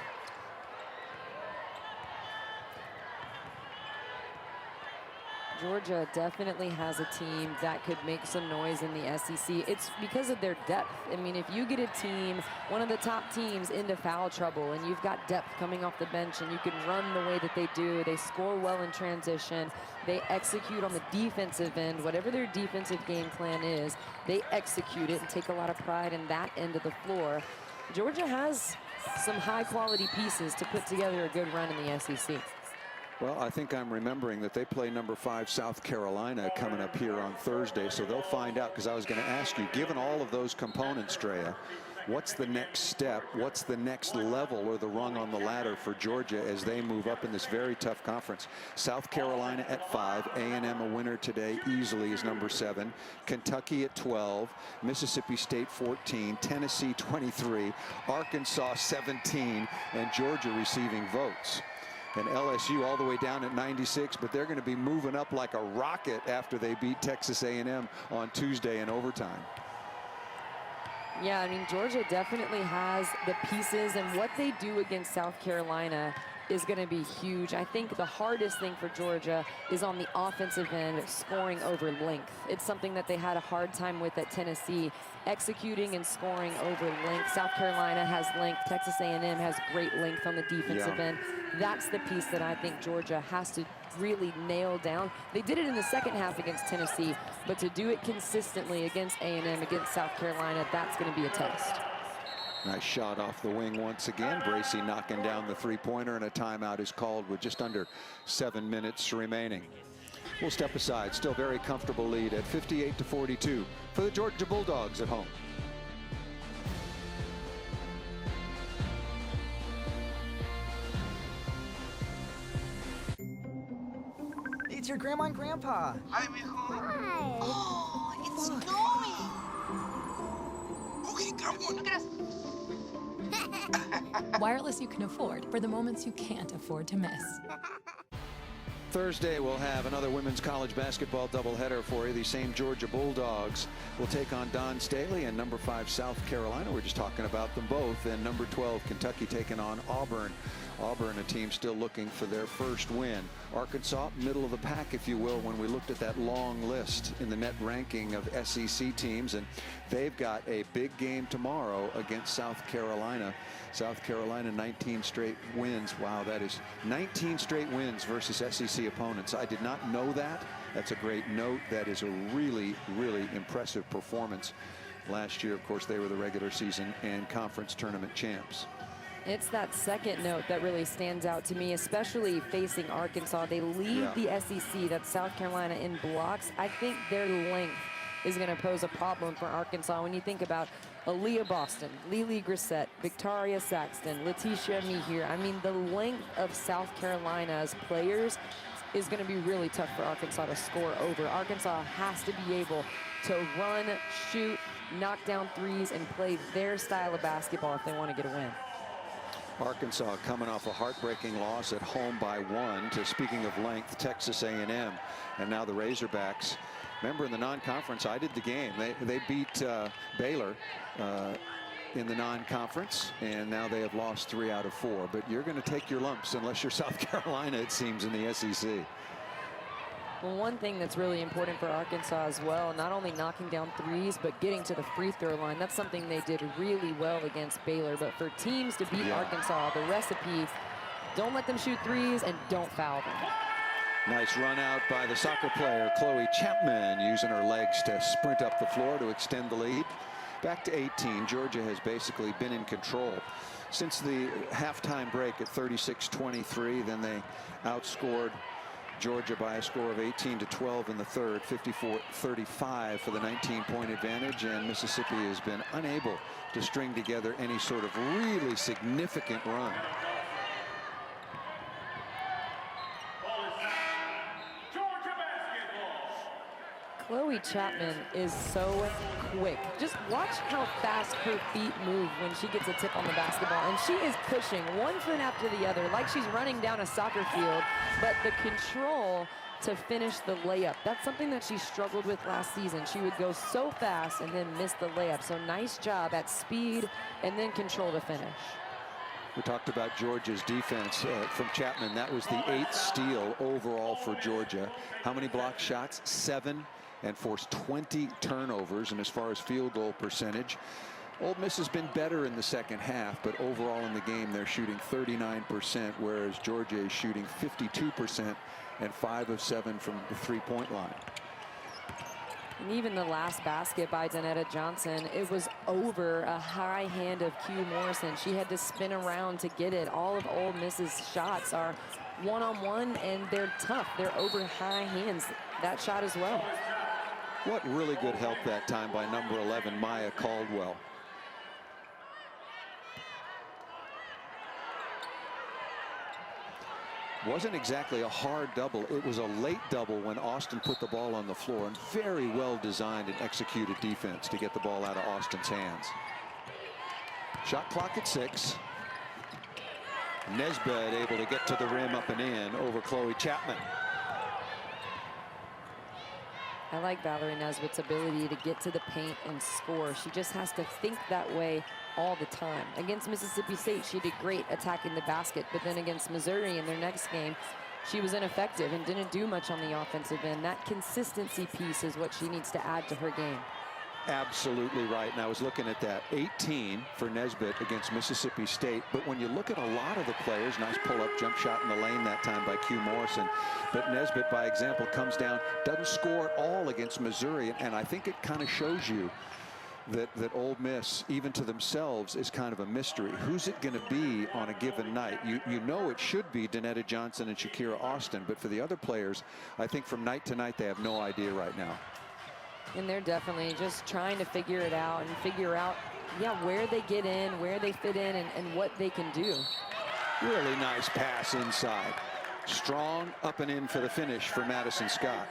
Georgia definitely has a team that could make some noise in the SEC. It's because of their depth. I mean, if you get a team, one of the top teams, into foul trouble, and you've got depth coming off the bench, and you can run the way that they do, they score well in transition, they execute on the defensive end, whatever their defensive game plan is, they execute it and take a lot of pride in that end of the floor. Georgia has some high-quality pieces to put together a good run in the SEC. Well, I think I'm remembering that they play number 5 South Carolina coming up here on Thursday, so they'll find out, because I was going to ask you, given all of those components, Drea, what's the next step, what's the next level or the rung on the ladder for Georgia as they move up in this very tough conference? South Carolina at 5, A&M a winner today easily is number 7, Kentucky at 12, Mississippi State 14, Tennessee 23, Arkansas 17, and Georgia receiving votes. And LSU all the way down at 96, but they're going to be moving up like a rocket after they beat Texas A&M on Tuesday in overtime. Yeah, I mean, Georgia definitely has the pieces, and what they do against South Carolina is going to be huge. I think the hardest thing for Georgia is on the offensive end, scoring over length. It's something that they had a hard time with at Tennessee, executing and scoring over length. South Carolina has length. Texas A&M has great length on the defensive end. That's the piece that I think Georgia has to really nail down. They did it in the second half against Tennessee, but to do it consistently against A&M, against South Carolina, that's going to be a test. Nice shot off the wing once again. Bracey knocking down the three-pointer, and a timeout is called with just under 7 minutes remaining. We'll step aside. Still very comfortable lead at 58-42 for the Georgia Bulldogs at home. It's your grandma and grandpa. Hi, mijo. Hi. Oh, it's snowing. Okay, come on. Look at us. Wireless you can afford for the moments you can't afford to miss. Thursday, we'll have another women's college basketball doubleheader for you. The same Georgia Bulldogs will take on Don Staley and number 5 South Carolina. We're just talking about them both. And number 12 Kentucky taking on Auburn. Auburn, a team still looking for their first win. Arkansas, middle of the pack, if you will, when we looked at that long list in the net ranking of SEC teams. And they've got a big game tomorrow against South Carolina. South Carolina, 19 straight wins. Wow, that is 19 straight wins versus SEC opponents. I did not know that. That's a great note. That is a really, really impressive performance. Last year, of course, they were the regular season and conference tournament champs. It's that second note that really stands out to me, especially facing Arkansas. They lead the SEC, that's South Carolina, in blocks. I think their length is going to pose a problem for Arkansas. When you think about Aaliyah Boston, Lily Grissett, Victoria Saxton, Letitia Mihir, I mean, the length of South Carolina's players is going to be really tough for Arkansas to score over. Arkansas has to be able to run, shoot, knock down threes, and play their style of basketball if they want to get a win. Arkansas coming off a heartbreaking loss at home by 1 to, speaking of length, Texas A&M. And now the Razorbacks. Remember, in the non-conference, I did the game. They beat Baylor in the non-conference, and now they have lost 3 out of 4. But you're going to take your lumps unless you're South Carolina, it seems, in the SEC. Well, one thing that's really important for Arkansas as well, not only knocking down threes, but getting to the free throw line. That's something they did really well against Baylor. But for teams to beat Arkansas, the recipe, don't let them shoot threes and don't foul them. Nice run out by the soccer player, Chloe Chapman, using her legs to sprint up the floor to extend the lead. Back to 18. Georgia has basically been in control since the halftime break at 36-23. Then they outscored Georgia by a score of 18-12 in the third, 54-35 for the 19-point advantage, and Mississippi has been unable to string together any sort of really significant run. Chloe Chapman is so quick. Just watch how fast her feet move when she gets a tip on the basketball. And she is pushing one foot after the other like she's running down a soccer field. But the control to finish the layup, that's something that she struggled with last season. She would go so fast and then miss the layup. So nice job at speed and then control to finish. We talked about Georgia's defense from Chapman. That was the 8th steal overall for Georgia. How many block shots? 7. And forced 20 turnovers. And as far as field goal percentage, Ole Miss has been better in the second half, but overall in the game they're shooting 39%, whereas Georgia is shooting 52% and 5 of 7 from the three-point line. And even the last basket by Donetta Johnson, it was over a high hand of Q Morrison. She had to spin around to get it. All of Ole Miss's shots are one-on-one, and they're tough. They're over high hands. That shot as well. What really good help that time by number 11, Maya Caldwell. Wasn't exactly a hard double. It was a late double when Austin put the ball on the floor, and very well designed and executed defense to get the ball out of Austin's hands. Shot clock at 6. Nesbitt able to get to the rim up and in over Chloe Chapman. I like Valerie Nesbitt's ability to get to the paint and score. She just has to think that way all the time. Against Mississippi State, she did great attacking the basket, but then against Missouri in their next game, she was ineffective and didn't do much on the offensive end. That consistency piece is what she needs to add to her game. Absolutely right. And I was looking at that. 18 for Nesbitt against Mississippi State. But when you look at a lot of the players, nice pull-up jump shot in the lane that time by Q Morrison. But Nesbitt, by example, comes down, doesn't score at all against Missouri. And I think it kind of shows you that Ole Miss, even to themselves, is kind of a mystery. Who's it going to be on a given night? You know it should be Danetta Johnson and Shakira Austin. But for the other players, I think from night to night, they have no idea right now. And they're definitely just trying to figure it out and figure out, yeah, where they get in, where they fit in, and what they can do. Really nice pass inside. Strong up and in for the finish for Madison Scott.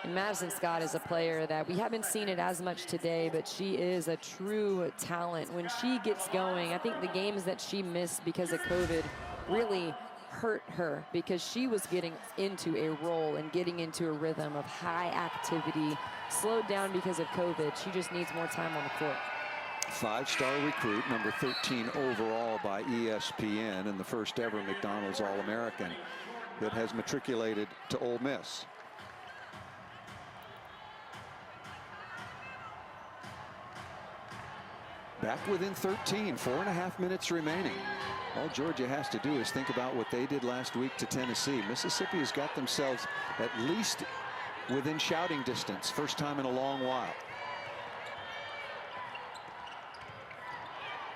And Madison Scott is a player that we haven't seen it as much today, but she is a true talent. When she gets going, I think the games that she missed because of COVID really hurt her, because she was getting into a role and getting into a rhythm of high activity, slowed down because of COVID. She just needs more time on the court. 5-star recruit, number 13 overall by ESPN, and the first ever McDonald's All-American that has matriculated to Ole Miss. Back within 13, 4.5 minutes remaining. All Georgia has to do is think about what they did last week to Tennessee. Mississippi has got themselves at least within shouting distance. First time in a long while.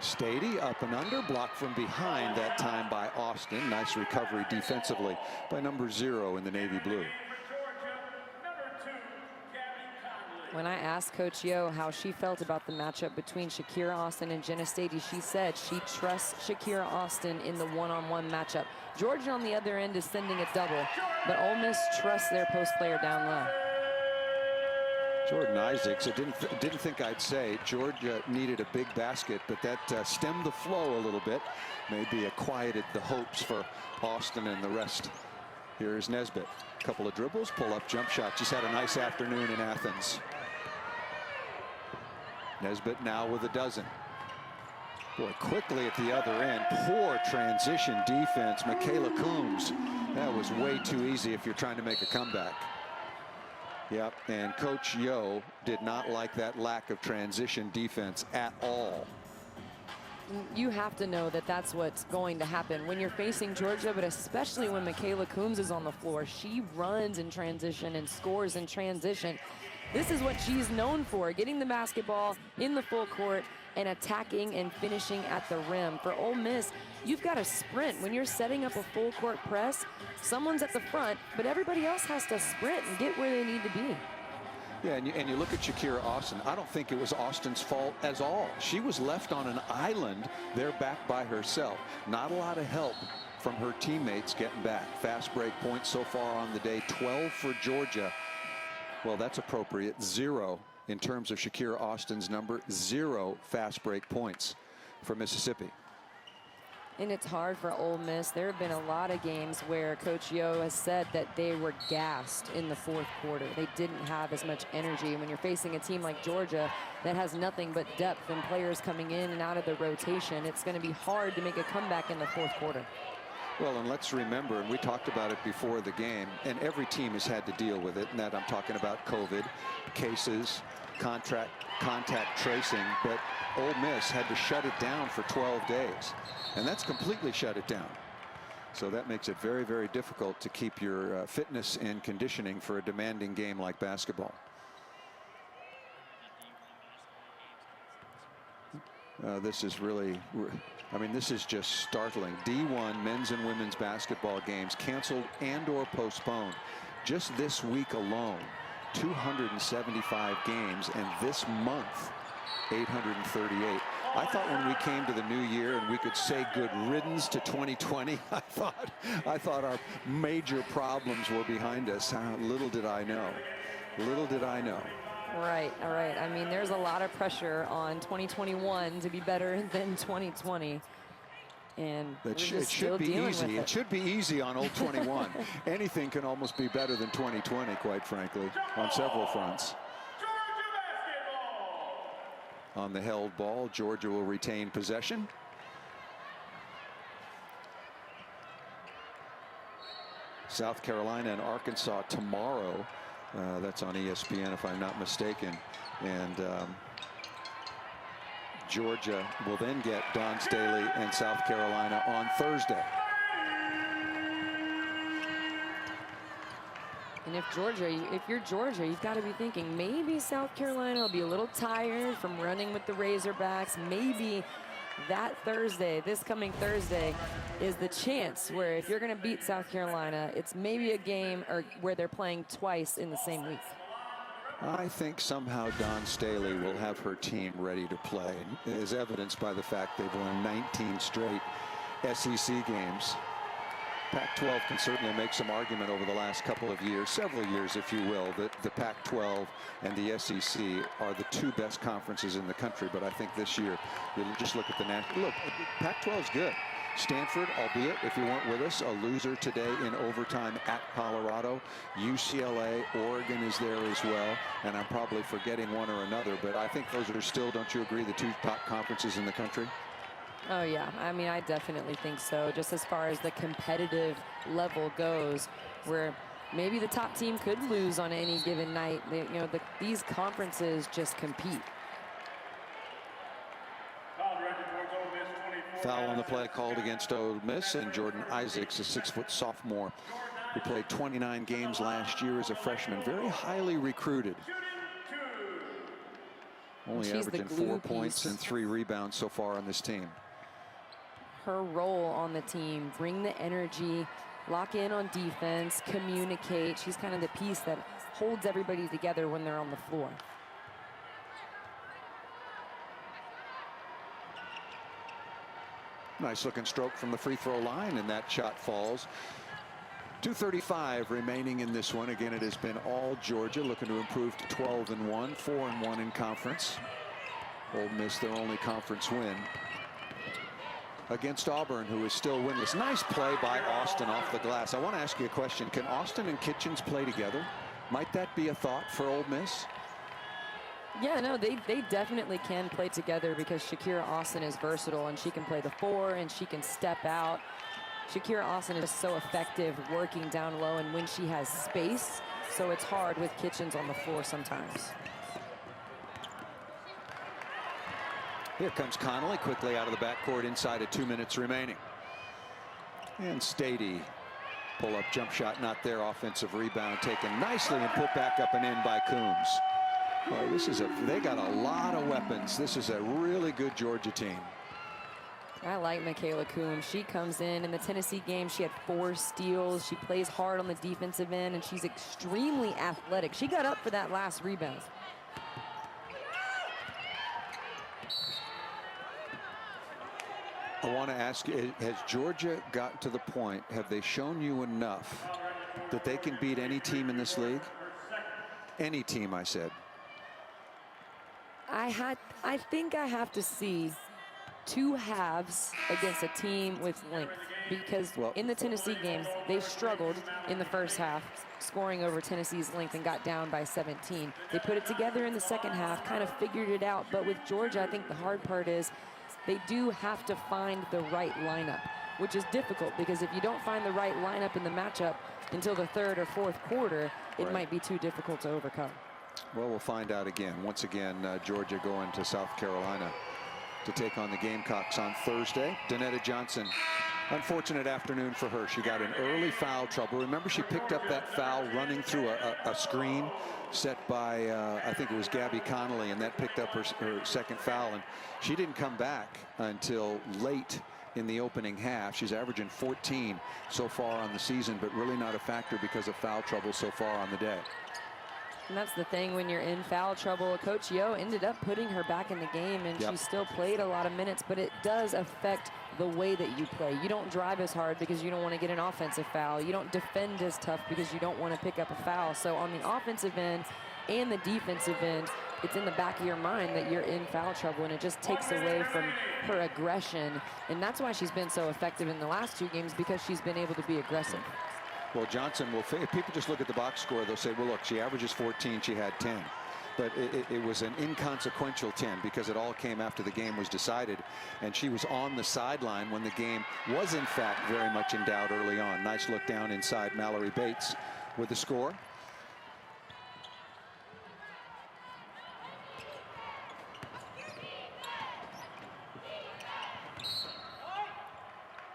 Stady up and under, blocked from behind that time by Austin. Nice recovery defensively by number 0 in the navy blue. When I asked Coach Yo how she felt about the matchup between Shakira Austin and Jenna Stady, she said she trusts Shakira Austin in the one-on-one matchup. Georgia on the other end is sending a double, but Ole Miss trusts their post player down low. Jordan Isaacs, I didn't think I'd say Georgia needed a big basket, but that stemmed the flow a little bit. Maybe it quieted the hopes for Austin and the rest. Here's Nesbitt. A couple of dribbles, pull-up jump shot. She's had a nice afternoon in Athens. Nesbitt now with a dozen. Boy, quickly at the other end. Poor transition defense. Michaela Coombs. That was way too easy if you're trying to make a comeback. Yep, and Coach Yo did not like that lack of transition defense at all. You have to know that that's what's going to happen when you're facing Georgia, but especially when Michaela Coombs is on the floor. She runs in transition and scores in transition. This is what she's known for, getting the basketball in the full court and attacking and finishing at the rim. For Ole Miss, you've got to sprint. When you're setting up a full court press, someone's at the front, but everybody else has to sprint and get where they need to be. Yeah, and you look at Shakira Austin. I don't think it was Austin's fault at all. She was left on an island there back by herself. Not a lot of help from her teammates getting back. Fast break points so far on the day, 12 for Georgia. Well, that's appropriate. 0 in terms of Shakira Austin's number. 0 fast break points for Mississippi. And it's hard for Ole Miss. There have been a lot of games where Coach Yo has said that they were gassed in the fourth quarter. They didn't have as much energy. When you're facing a team like Georgia that has nothing but depth and players coming in and out of the rotation, it's going to be hard to make a comeback in the fourth quarter. Well, and let's remember, and we talked about it before the game, and every team has had to deal with it, and that I'm talking about COVID cases, contact tracing, but Ole Miss had to shut it down for 12 days, and that's completely shut it down. So that makes it very, very difficult to keep your fitness and conditioning for a demanding game like basketball. This is really, I mean, this is just startling. D1 men's and women's basketball games canceled and or postponed. Just this week alone, 275 games, and this month, 838. I thought when we came to the new year and we could say good riddance to 2020, I thought our major problems were behind us. Little did I know. Little did I know. Right, all right. I mean, there's a lot of pressure on 2021 to be better than 2020. And it should be easy. It should be easy on old 21. Anything can almost be better than 2020, quite frankly, on several fronts. on the held ball. Georgia will retain possession. South Carolina and Arkansas tomorrow. That's on ESPN if I'm not mistaken. And Georgia will then get Dawn Staley and South Carolina on Thursday. And if you're Georgia, you've got to be thinking maybe South Carolina will be a little tired from running with the Razorbacks. Maybe that Thursday, this coming Thursday, is the chance where if you're going to beat South Carolina, it's maybe a game where they're playing twice in the same week. I think somehow Dawn Staley will have her team ready to play, as evidenced by the fact they've won 19 straight SEC games. Pac-12 can certainly make some argument over the last couple of years, several years, if you will, that the Pac-12 and the SEC are the two best conferences in the country. But I think this year, you'll just look at the national. Look, Pac-12 is good. Stanford, albeit, if you weren't with us, a loser today in overtime at Colorado. UCLA, Oregon is there as well. And I'm probably forgetting one or another. But I think those are still, don't you agree, the two top conferences in the country? Oh, yeah. I mean, I definitely think so. Just as far as the competitive level goes, where maybe the top team could lose on any given night. These conferences just compete. Foul on the play called against Ole Miss, and Jordan Isaacs, a 6-foot sophomore who played 29 games last year as a freshman. Very highly recruited. Only averaging 4 points and 3 rebounds so far on this team. Her role on the team, bring the energy, lock in on defense, communicate. She's kind of the piece that holds everybody together when they're on the floor. Nice looking stroke from the free throw line, and that shot falls. 2:35 remaining in this one. Again, it has been all Georgia, looking to improve to 12-1, 4-1 in conference. Ole Miss, their only conference win against Auburn, who is still winless. Nice play by Austin off the glass. I want to ask you a question. Can Austin and Kitchens play together? Might that be a thought for Ole Miss? Yeah, no, they definitely can play together because Shakira Austin is versatile, and she can play the 4 and she can step out. Shakira Austin is so effective working down low and when she has space, so it's hard with Kitchens on the floor sometimes. Here comes Connolly quickly out of the backcourt inside of 2 minutes remaining. And Stady, pull-up jump shot not there. Offensive rebound taken nicely and put back up and in by Coombs. Well, they got a lot of weapons. This is a really good Georgia team. I like Michaela Coombs. She comes in the Tennessee game. She had 4 steals. She plays hard on the defensive end, and she's extremely athletic. She got up for that last rebound. I want to ask you, has Georgia gotten to the point, have they shown you enough that they can beat any team in this league? Any team, I said. I think I have to see 2 halves against a team with length, because in the Tennessee games, they struggled in the first half, scoring over Tennessee's length and got down by 17. They put it together in the second half, kind of figured it out. But with Georgia, I think the hard part is they do have to find the right lineup, which is difficult because if you don't find the right lineup in the matchup until the 3rd or 4th quarter, it might be too difficult to overcome. Well, we'll find out again. Once again, Georgia going to South Carolina to take on the Gamecocks on Thursday. Donetta Johnson, unfortunate afternoon for her. She got in early foul trouble. Remember, she picked up that foul running through a screen set by, I think it was Gabby Connolly, and that picked up her second foul. And she didn't come back until late in the opening half. She's averaging 14 so far on the season, but really not a factor because of foul trouble so far on the day. And that's the thing when you're in foul trouble. Coach Yo ended up putting her back in the game, and she still played a lot of minutes, but it does affect the way that you play. You don't drive as hard because you don't want to get an offensive foul. You don't defend as tough because you don't want to pick up a foul. So on the offensive end and the defensive end, it's in the back of your mind that you're in foul trouble, and it just takes away from her aggression. And that's why she's been so effective in the last 2 games, because she's been able to be aggressive. Well, Johnson will, if people just look at the box score, they'll say, well, look, she averages 14, she had 10. but it was an inconsequential 10 because it all came after the game was decided, and she was on the sideline when the game was in fact very much in doubt early on. Nice look down inside. Mallory Bates with the score.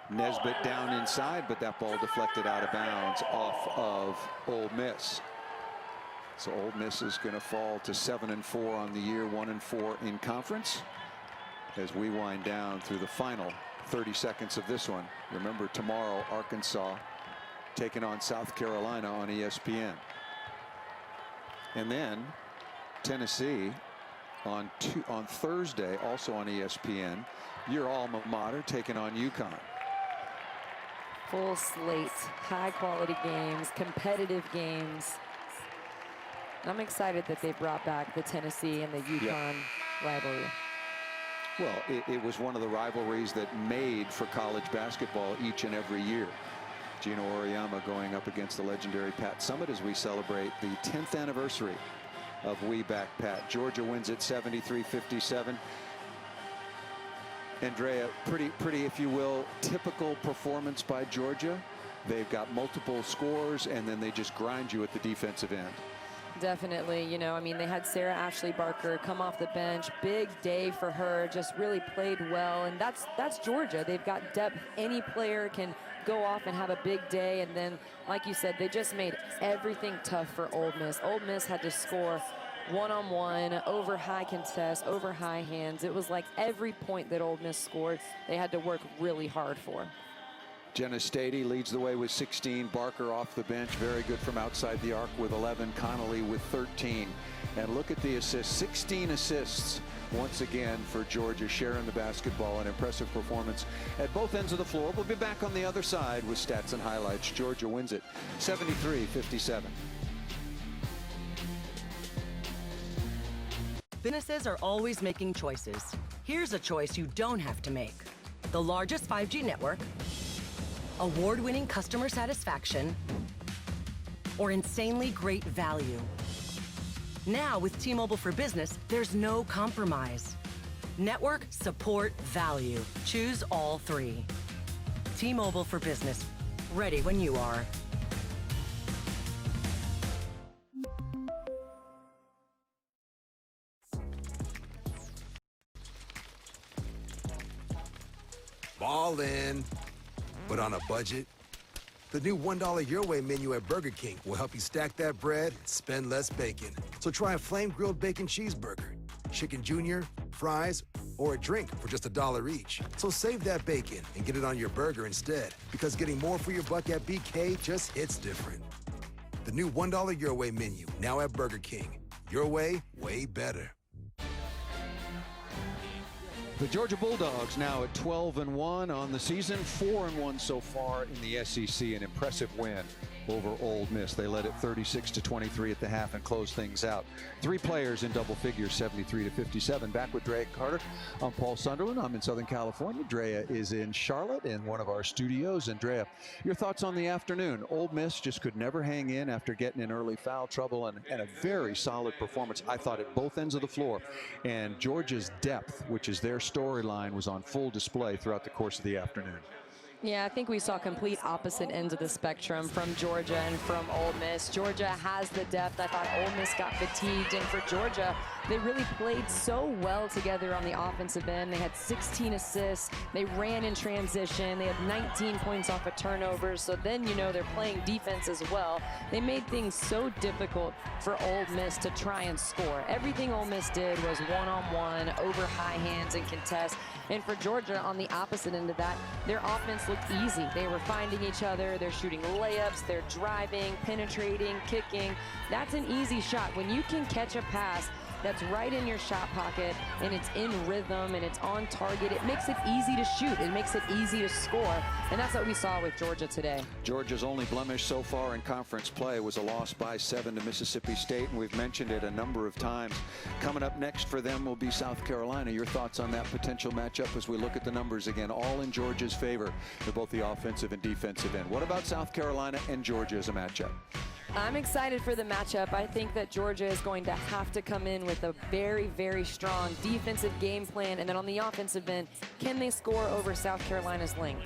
Nesbitt down inside, but that ball deflected out of bounds off of Ole Miss. So Ole Miss is going to fall to 7-4 on the year, 1-4 in conference, as we wind down through the final 30 seconds of this one. Remember, tomorrow Arkansas taking on South Carolina on ESPN, and then Tennessee on Thursday, also on ESPN. Your alma mater taking on UConn. Full slate, high quality games, competitive games. I'm excited that they brought back the Tennessee and the UConn rivalry. Well, it was one of the rivalries that made for college basketball each and every year. Gino Auriemma going up against the legendary Pat Summitt as we celebrate the 10th anniversary of We Back Pat. Georgia wins it 73-57. Andrea, pretty, if you will, typical performance by Georgia. They've got multiple scores, and then they just grind you at the defensive end. Definitely, you know, I mean, they had Sarah Ashley Barker come off the bench. Big day for her, just really played well, and that's Georgia. They've got depth. Any player can go off and have a big day, and then, like you said, they just made everything tough for Ole Miss. Ole Miss had to score one-on-one, over high contest, over high hands. It was like every point that Ole Miss scored, they had to work really hard for. Jenna Stady leads the way with 16. Barker off the bench, very good from outside the arc with 11. Connolly with 13. And look at the assists, 16 assists once again for Georgia, sharing the basketball. An impressive performance at both ends of the floor. We'll be back on the other side with stats and highlights. Georgia wins it 73-57. Businesses are always making choices. Here's a choice you don't have to make. The largest 5G network, award-winning customer satisfaction, or insanely great value. Now with T-Mobile for Business, there's no compromise. Network, support, value. Choose all three. T-Mobile for Business. Ready when you are. All in, but on a budget. The new $1 Your Way menu at Burger King will help you stack that bread and spend less bacon. So try a flame-grilled bacon cheeseburger, chicken junior, fries, or a drink for just $1 each. So save that bacon and get it on your burger instead, because getting more for your buck at BK just hits different. The new $1 Your Way menu, now at Burger King. Your way, way better. The Georgia Bulldogs now at 12-1 on the season, 4-1 so far in the SEC. An impressive win over Ole Miss. They led it 36-23 at the half and closed things out. 3 players in double figures, 73-57. Back with Drea Carter. I'm Paul Sunderland. I'm in Southern California. Drea is in Charlotte in one of our studios. And Drea, your thoughts on the afternoon? Ole Miss just could never hang in after getting in early foul trouble, and a very solid performance, I thought, at both ends of the floor. And Georgia's depth, which is their storyline, was on full display throughout the course of the afternoon. Yeah, I think we saw complete opposite ends of the spectrum from Georgia and from Ole Miss. Georgia has the depth. I thought Ole Miss got fatigued, and for Georgia, they really played so well together on the offensive end. They had 16 assists. They ran in transition. They had 19 points off of turnovers. So then, you know, they're playing defense as well. They made things so difficult for Ole Miss to try and score. Everything Ole Miss did was one-on-one, over high hands and contest. And for Georgia, on the opposite end of that, their offense looked easy. They were finding each other. They're shooting layups. They're driving, penetrating, kicking. That's an easy shot. When you can catch a pass that's right in your shot pocket and it's in rhythm and it's on target, it makes it easy to shoot. It makes it easy to score. And that's what we saw with Georgia today. Georgia's only blemish so far in conference play was a loss by 7 to Mississippi State, and we've mentioned it a number of times. Coming up next for them will be South Carolina. Your thoughts on that potential matchup as we look at the numbers again, all in Georgia's favor for both the offensive and defensive end. What about South Carolina and Georgia as a matchup? I'm excited for the matchup. I think that Georgia is going to have to come in with a very, very strong defensive game plan. And then on the offensive end, can they score over South Carolina's length?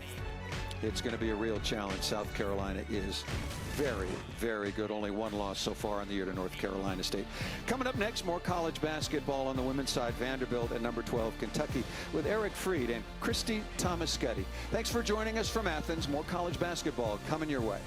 It's going to be a real challenge. South Carolina is very, very good. Only one loss so far on the year to North Carolina State. Coming up next, more college basketball on the women's side. Vanderbilt at number 12, Kentucky, with Eric Freed and Christy Thomas-Skutty. Thanks for joining us from Athens. More college basketball coming your way.